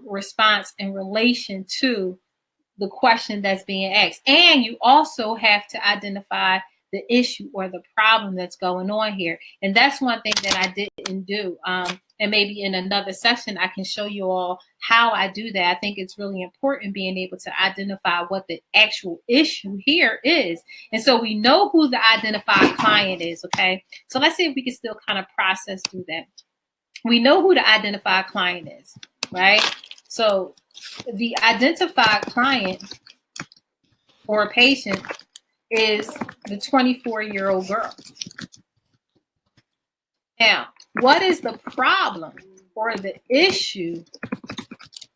response in relation to the question that's being asked. And you also have to identify the issue or the problem that's going on here. And that's one thing that I didn't do. And maybe in another session, I can show you all how I do that. I think it's really important being able to identify what the actual issue here is. And so we know who the identified client is, okay? So let's see if we can still kind of process through that. We know who the identified client is, right? So the identified client or patient is the 24-year-old girl. Now, what is the problem or the issue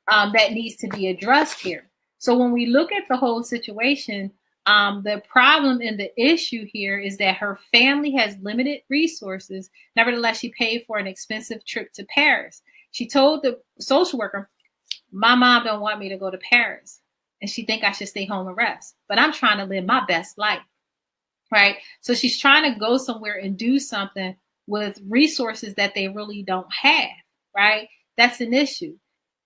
that needs to be addressed here? So when we look at the whole situation, the problem and the issue here is that her family has limited resources. Nevertheless, she paid for an expensive trip to Paris. She told the social worker, my mom don't want me to go to Paris, and she think I should stay home and rest, but I'm trying to live my best life, right? So she's trying to go somewhere and do something with resources that they really don't have, right? That's an issue.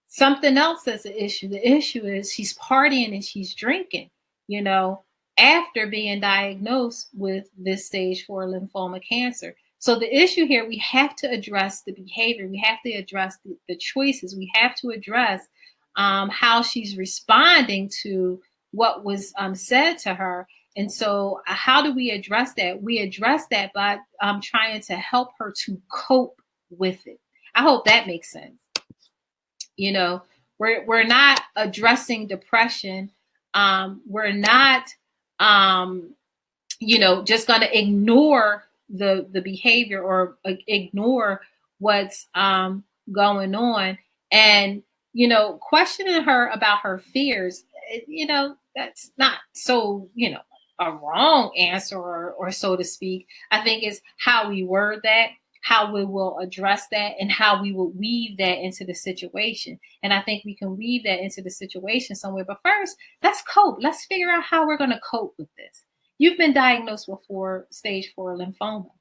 Something else that's an issue. The issue is she's partying and she's drinking, you know, after being diagnosed with this stage 4 lymphoma cancer. So the issue here, we have to address the behavior. We have to address the choices. We have to address how she's responding to what was said to her. And so, how do we address that? We address that by trying to help her to cope with it. I hope that makes sense. You know, we're not addressing depression. We're not just going to ignore the behavior or ignore what's going on. And questioning her about her fears, that's not so a wrong answer, or so to speak. I think is how we word that, how we will address that, and how we will weave that into the situation. And I think we can weave that into the situation somewhere. But first, let's cope. Let's figure out how we're going to cope with this. You've been diagnosed with stage 4 lymphoma.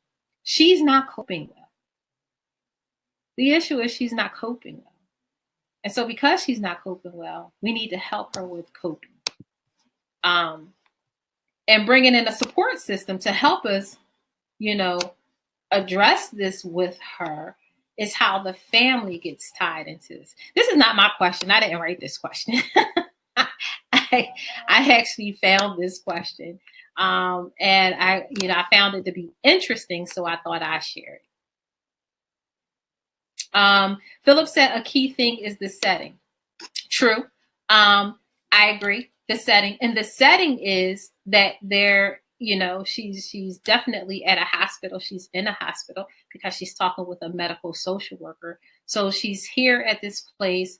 She's not coping well. The issue is she's not coping well. And so because she's not coping well, we need to help her with coping. And bringing in a support system to help us, address this with her is how the family gets tied into this. This is not my question. I didn't write this question. I actually found this question. And I found it to be interesting, so I thought I'd share it. Philip said a key thing is the setting. True. I agree. The setting. And the setting is that she's definitely at a hospital. She's in a hospital because she's talking with a medical social worker. So she's here at this place.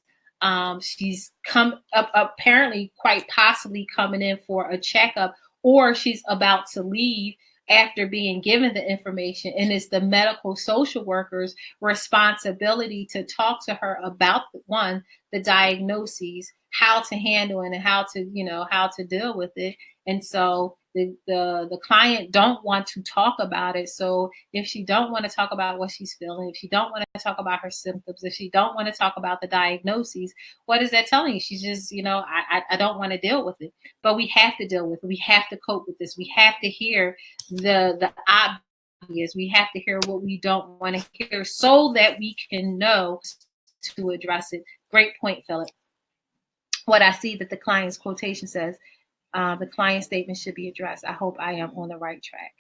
She's come up, apparently quite possibly coming in for a checkup, or she's about to leave after being given the information. And it's the medical social worker's responsibility to talk to her about the diagnoses, how to handle it, and how to deal with it. And so the client don't want to talk about it. So if she don't want to talk about what she's feeling, if she don't want to talk about her symptoms, if she don't want to talk about the diagnoses, what is that telling you? She's just, I don't want to deal with it. But we have to deal with it. We have to cope with this. We have to hear the obvious. We have to hear what we don't want to hear so that we can know to address it. Great point, Philip. What I see that the client's quotation says, the client statement should be addressed. I hope I am on the right track.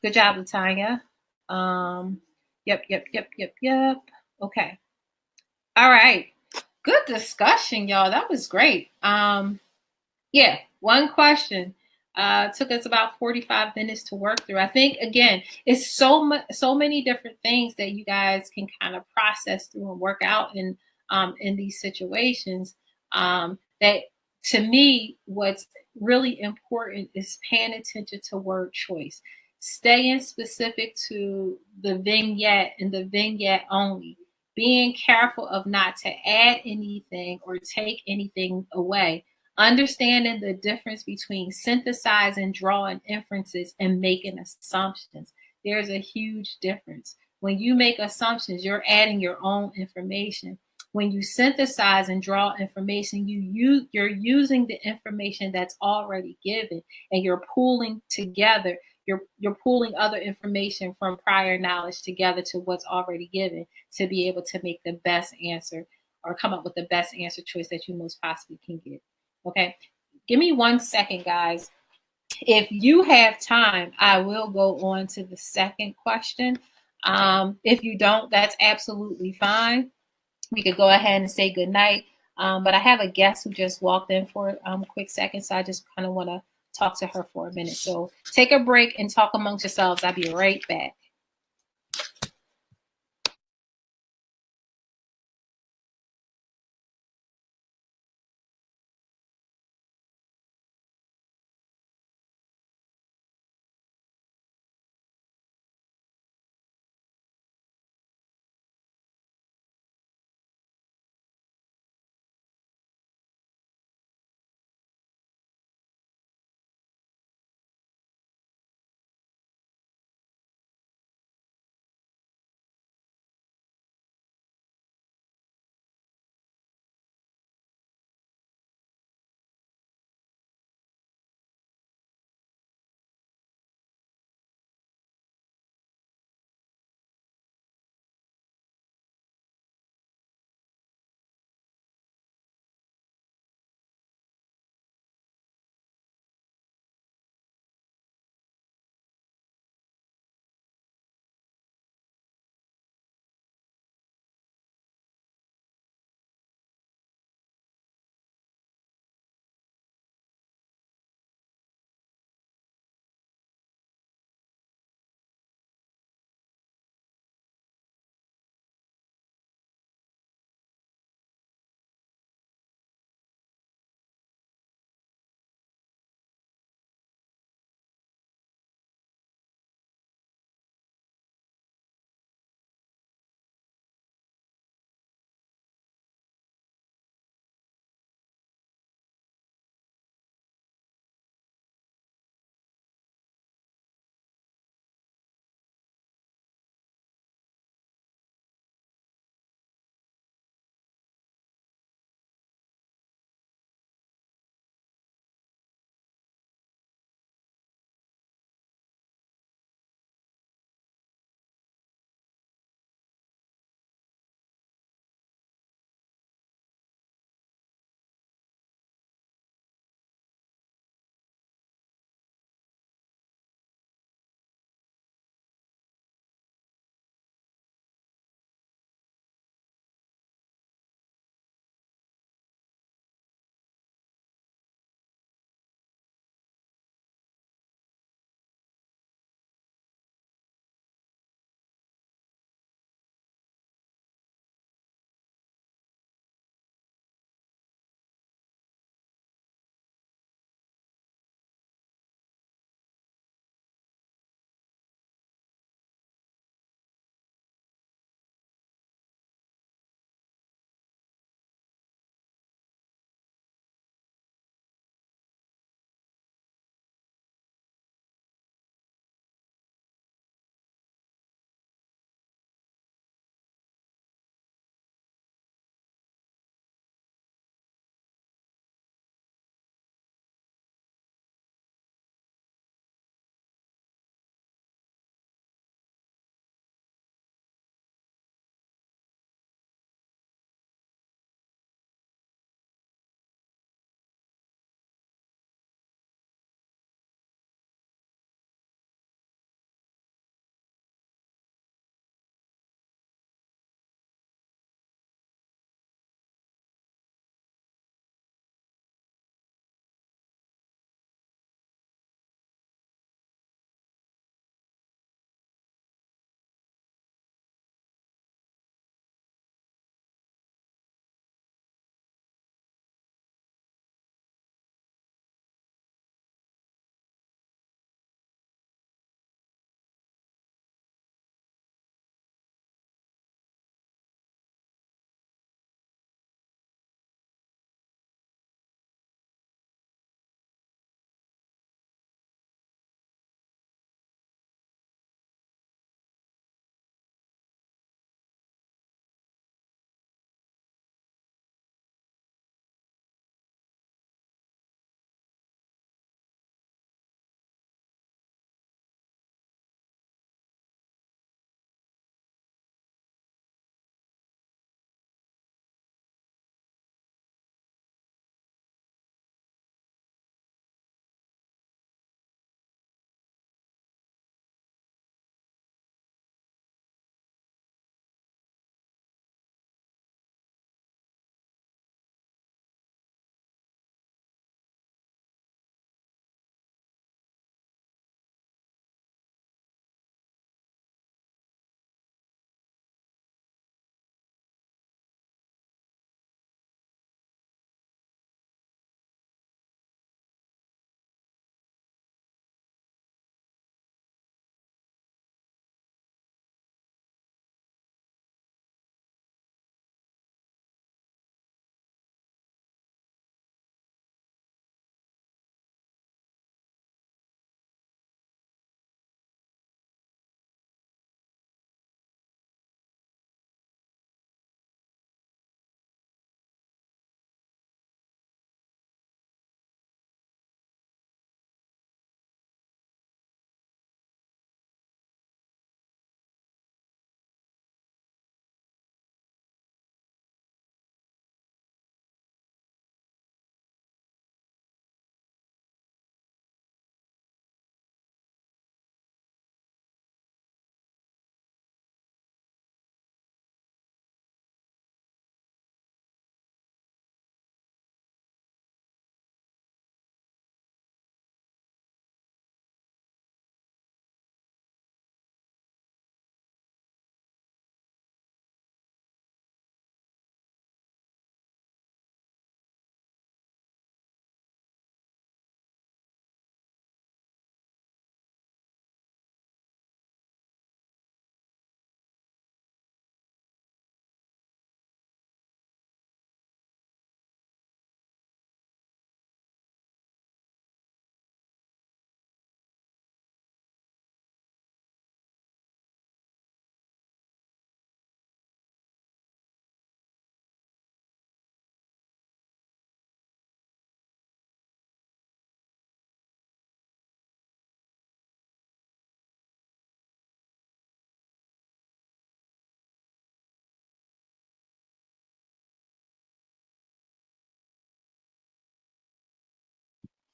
Good job, Latanya. Yep. Okay. All right. Good discussion, y'all. That was great. Yeah, one question took us about 45 minutes to work through. I think, again, it's so many different things that you guys can kind of process through and work out in these situations, that to me, what's really important is paying attention to word choice, staying specific to the vignette and the vignette only, being careful of not to add anything or take anything away, understanding the difference between synthesizing, drawing inferences, and making assumptions. There's a huge difference. When you make assumptions, you're adding your own information. When you synthesize and draw information, you're using the information that's already given, and you're pooling together. You're pooling other information from prior knowledge together to what's already given to be able to make the best answer, or come up with the best answer choice that you most possibly can get. Okay, give me 1 second, guys. If you have time, I will go on to the second question. If you don't, that's absolutely fine. We could go ahead and say good night. But I have a guest who just walked in for a quick second, so I just kind of want to talk to her for a minute. So take a break and talk amongst yourselves. I'll be right back.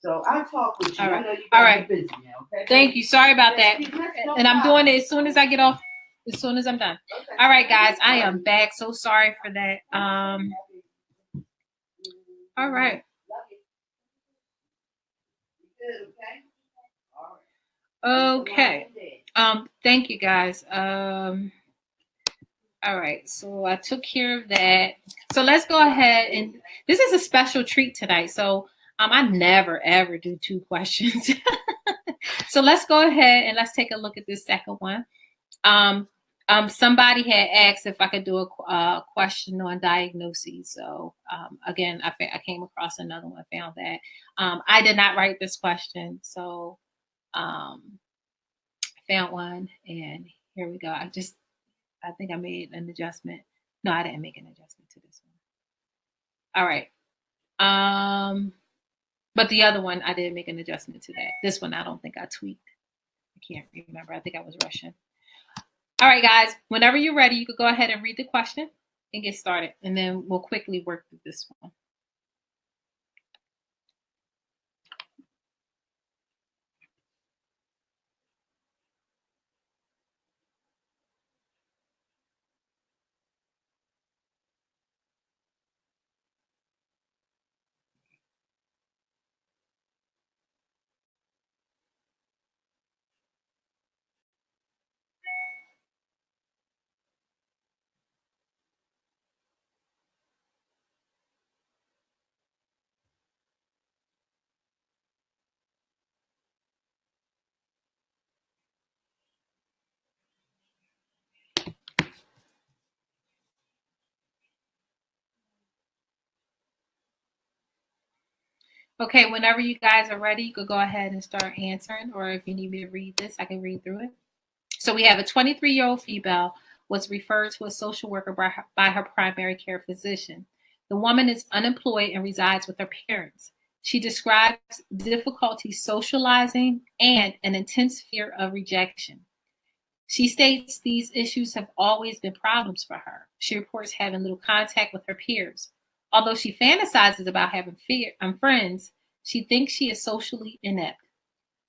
So I'll talk with you. All right. I know you All guys right. are busy now, okay? Thank you. Sorry about that. No And I'm doing problem. it as soon as I get off, as soon as I'm done. Okay. All right, guys. I am back. So sorry for that. All right. Okay. Thank you, guys. All right. So I took care of that. So let's go ahead, and this is a special treat tonight. So I never ever do 2 questions. So let's go ahead and let's take a look at this second one. Somebody had asked if I could do a question on diagnoses. So again, I came across another one, found that. I did not write this question, so I found one, and here we go. I think I made an adjustment. No, I didn't make an adjustment to this one. All right. But the other one, I did make an adjustment to that. This one, I don't think I tweaked. I can't remember. I think I was rushing. All right, guys, whenever you're ready, you could go ahead and read the question and get started. And then we'll quickly work through this one. Okay, whenever you guys are ready, you could go ahead and start answering. Or if you need me to read this, I can read through it. So we have a 23-year-old female was referred to a social worker by her primary care physician. The woman is unemployed and resides with her parents. She describes difficulty socializing and an intense fear of rejection. She states these issues have always been problems for her. She reports having little contact with her peers. Although she fantasizes about having friends, she thinks she is socially inept.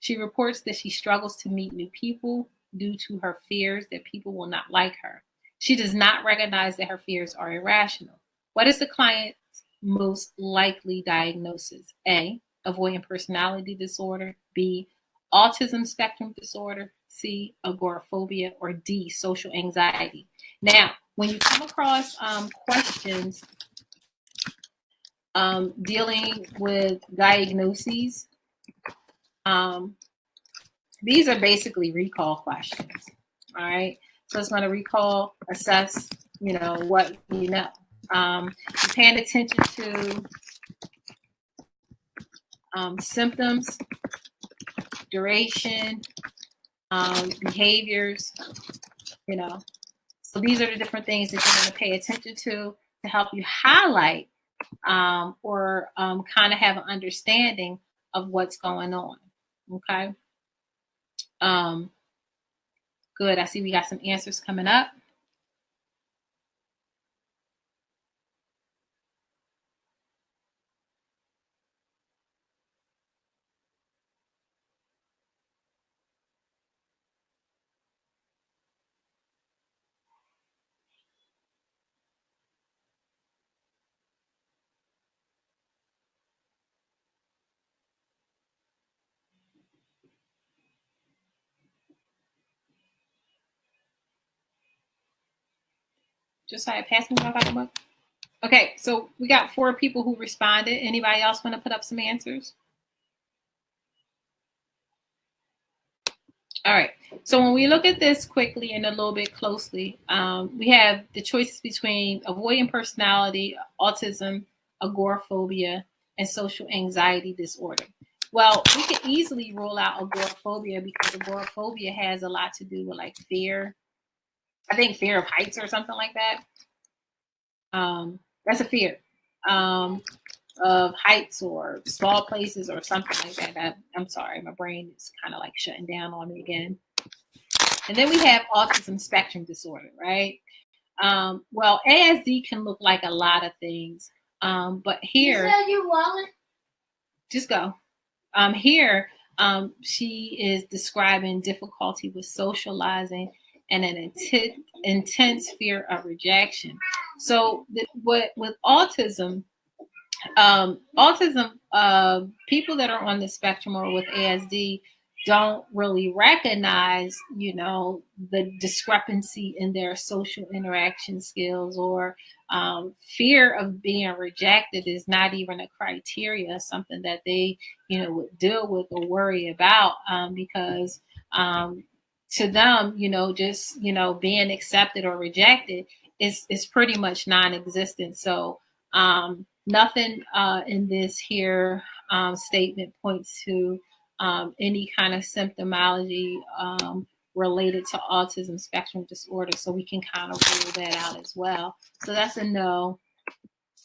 She reports that she struggles to meet new people due to her fears that people will not like her. She does not recognize that her fears are irrational. What is the client's most likely diagnosis? A, avoidant personality disorder. B, autism spectrum disorder. C, agoraphobia. Or D, social anxiety. Now, when you come across questions dealing with diagnoses, these are basically recall questions. All right. So it's going to recall, assess, what you know. You're paying attention to symptoms, duration, behaviors, So these are the different things that you're going to pay attention to help you highlight or kind of have an understanding of what's going on. Okay. Good. I see we got some answers coming up. Josiah, pass me my Bible book. Okay, so we got 4 people who responded. Anybody else want to put up some answers? All right. So when we look at this quickly and a little bit closely, we have the choices between avoidant personality, autism, agoraphobia, and social anxiety disorder. Well, we could easily rule out agoraphobia because agoraphobia has a lot to do with like fear. I think fear of heights or something like that. That's a fear of heights or small places or something like that. I'm sorry, my brain is kind of like shutting down on me again. And then we have autism spectrum disorder, right? Well, ASD can look like a lot of things, but here, you said your wallet. Just go. Here, she is describing difficulty with socializing and an intense fear of rejection. So, what with autism, people that are on the spectrum or with ASD don't really recognize, the discrepancy in their social interaction skills, or fear of being rejected is not even a criteria, something that they, would deal with or worry about, because to them, just, being accepted or rejected is pretty much non-existent. So, nothing in this here statement points to any kind of symptomology related to autism spectrum disorder. So we can kind of rule that out as well. So that's a no,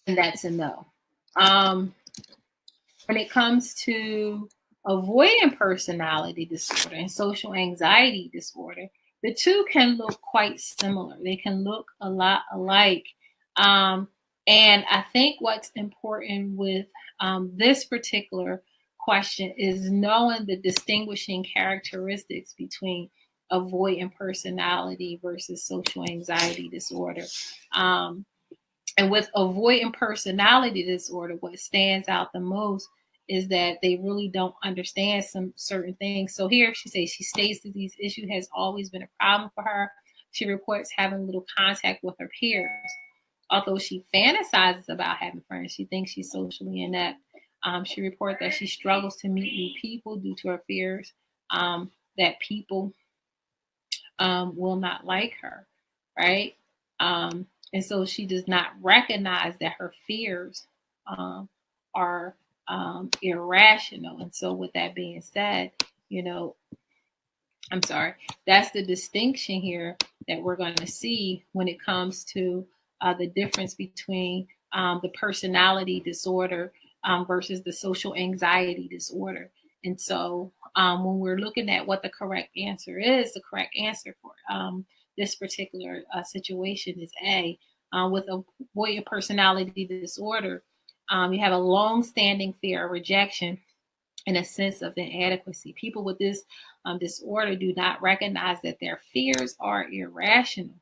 and that's a no. When it comes to avoidant personality disorder and social anxiety disorder, the two can look quite similar. They can look a lot alike. And I think what's important with this particular question is knowing the distinguishing characteristics between avoidant personality versus social anxiety disorder. And with avoidant personality disorder, what stands out the most is that they really don't understand some certain things. So here she states that these issues has always been a problem for her. She reports having little contact with her peers. Although she fantasizes about having friends, she thinks she's socially inept. She reports that she struggles to meet new people due to her fears that people will not like her, right? And so she does not recognize that her fears are irrational. And so, with that being said, that's the distinction here that we're going to see when it comes to the difference between the personality disorder versus the social anxiety disorder. And so when we're looking at what the correct answer is, the correct answer for this particular situation is A. With avoidant personality disorder, you have a long-standing fear of rejection and a sense of inadequacy. People with this disorder do not recognize that their fears are irrational.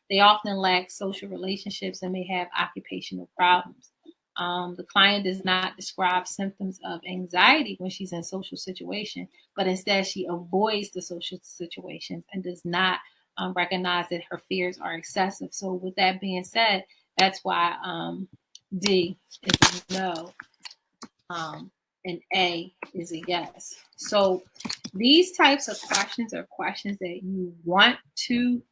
They often lack social relationships and may have occupational problems. The client does not describe symptoms of anxiety when she's in social situation, but instead she avoids the social situations and does not recognize that her fears are excessive. So with that being said, that's why D is a no. And A is a yes. So these types of questions are questions that you want to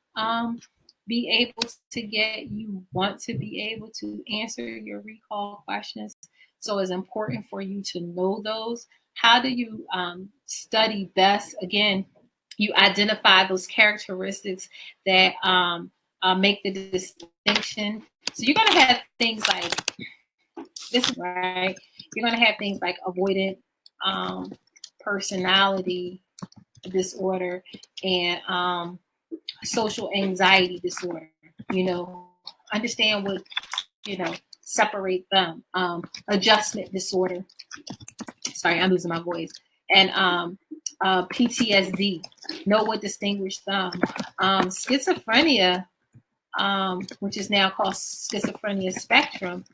be able to get. You want to be able to answer your recall questions. So it's important for you to know those. How do you study best? Again, you identify those characteristics that make the distinction. So you're going to have things like this, right? You're going to have things like avoidant personality disorder and social anxiety disorder. Understand what, separate them. Adjustment disorder. Sorry, I'm losing my voice. And PTSD. Know what distinguish them. Schizophrenia, which is now called schizophrenia spectrum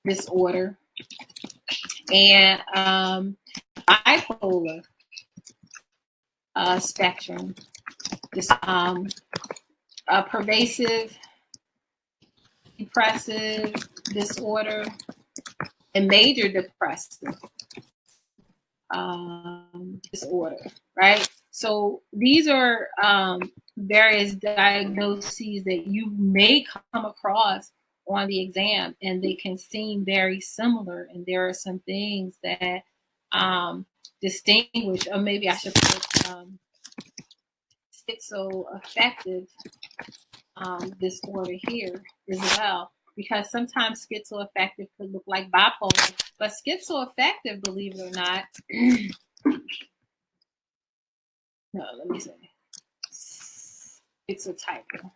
disorder, and bipolar spectrum, this pervasive depressive disorder, and major depressive disorder, right? So these are various diagnoses that you may come across on the exam, and they can seem very similar. And there are some things that distinguish, or maybe I should put schizoaffective disorder here as well, because sometimes schizoaffective could look like bipolar, but schizoaffective, believe it or not, no, let me say, schizotypal.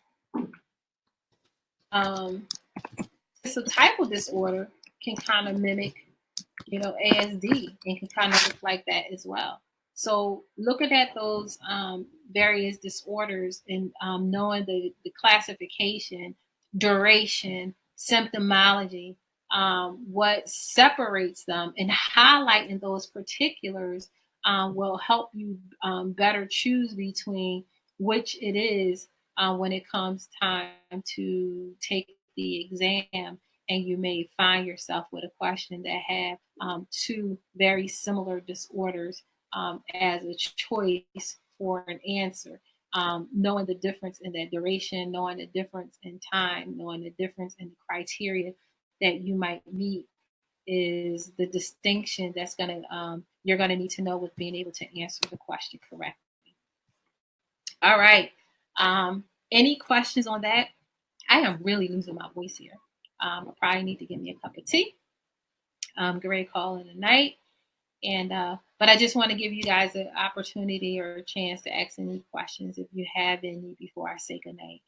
Schizotypal disorder can kind of mimic, ASD and can kind of look like that as well. So looking at those various disorders and knowing the classification, duration, symptomology, what separates them, and highlighting those particulars will help you better choose between which it is when it comes time to take the exam, and you may find yourself with a question that have two very similar disorders as a choice for an answer. Knowing the difference in that duration, knowing the difference in time, knowing the difference in the criteria that you might meet is the distinction that's going to you're going to need to know with being able to answer the question correctly. All right. Any questions on that? I am really losing my voice here. I probably need to get me a cup of tea. Get ready to call in the night. And but I just want to give you guys an opportunity or a chance to ask any questions if you have any before I say goodnight.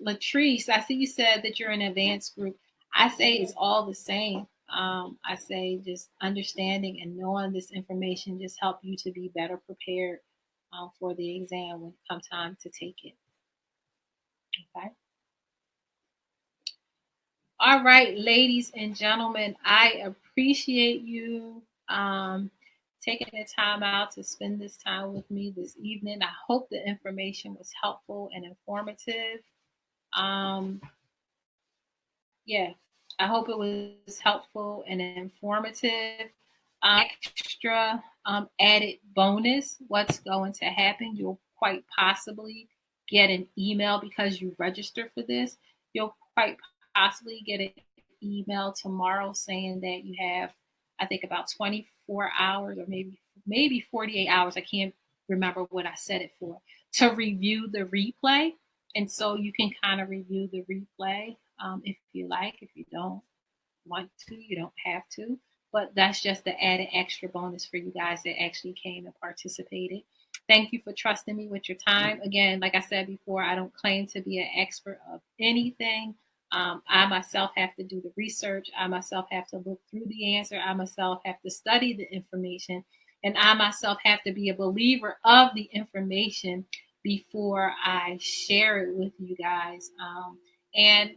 Latrice, I see you said that you're in an advanced group. I say it's all the same. I say just understanding and knowing this information just help you to be better prepared for the exam when it comes time to take it. Okay. All right, ladies and gentlemen, I appreciate you taking the time out to spend this time with me this evening. I hope the information was helpful and informative. Yeah, I hope it was helpful and informative. Extra added bonus, what's going to happen? You'll quite possibly get an email because you registered for this. You'll quite possibly get an email tomorrow saying that you have, I think, about 24 hours or maybe 48 hours. I can't remember what I said it for, to review the replay. And so you can kind of review the replay if you like. If you don't want to, you don't have to. But that's just the added extra bonus for you guys that actually came and participated. Thank you for trusting me with your time. Again, like I said before, I don't claim to be an expert of anything. I myself have to do the research. I myself have to look through the answer. I myself have to study the information. And I myself have to be a believer of the information before I share it with you guys. And,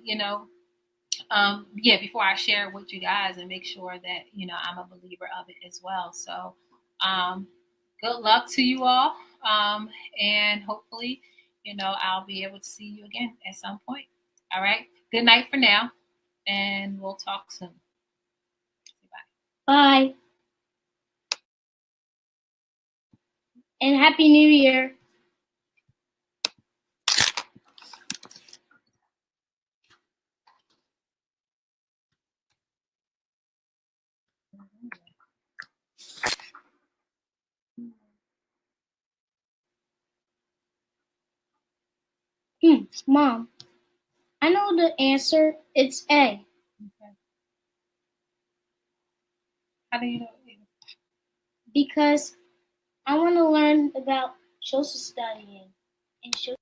before I share it with you guys and make sure that, I'm a believer of it as well. So, good luck to you all. And hopefully, I'll be able to see you again at some point. All right. Good night for now. And we'll talk soon. Bye. And Happy New Year. Mom, I know the answer. It's A. Okay. How do you know? Because I want to learn about social studying and social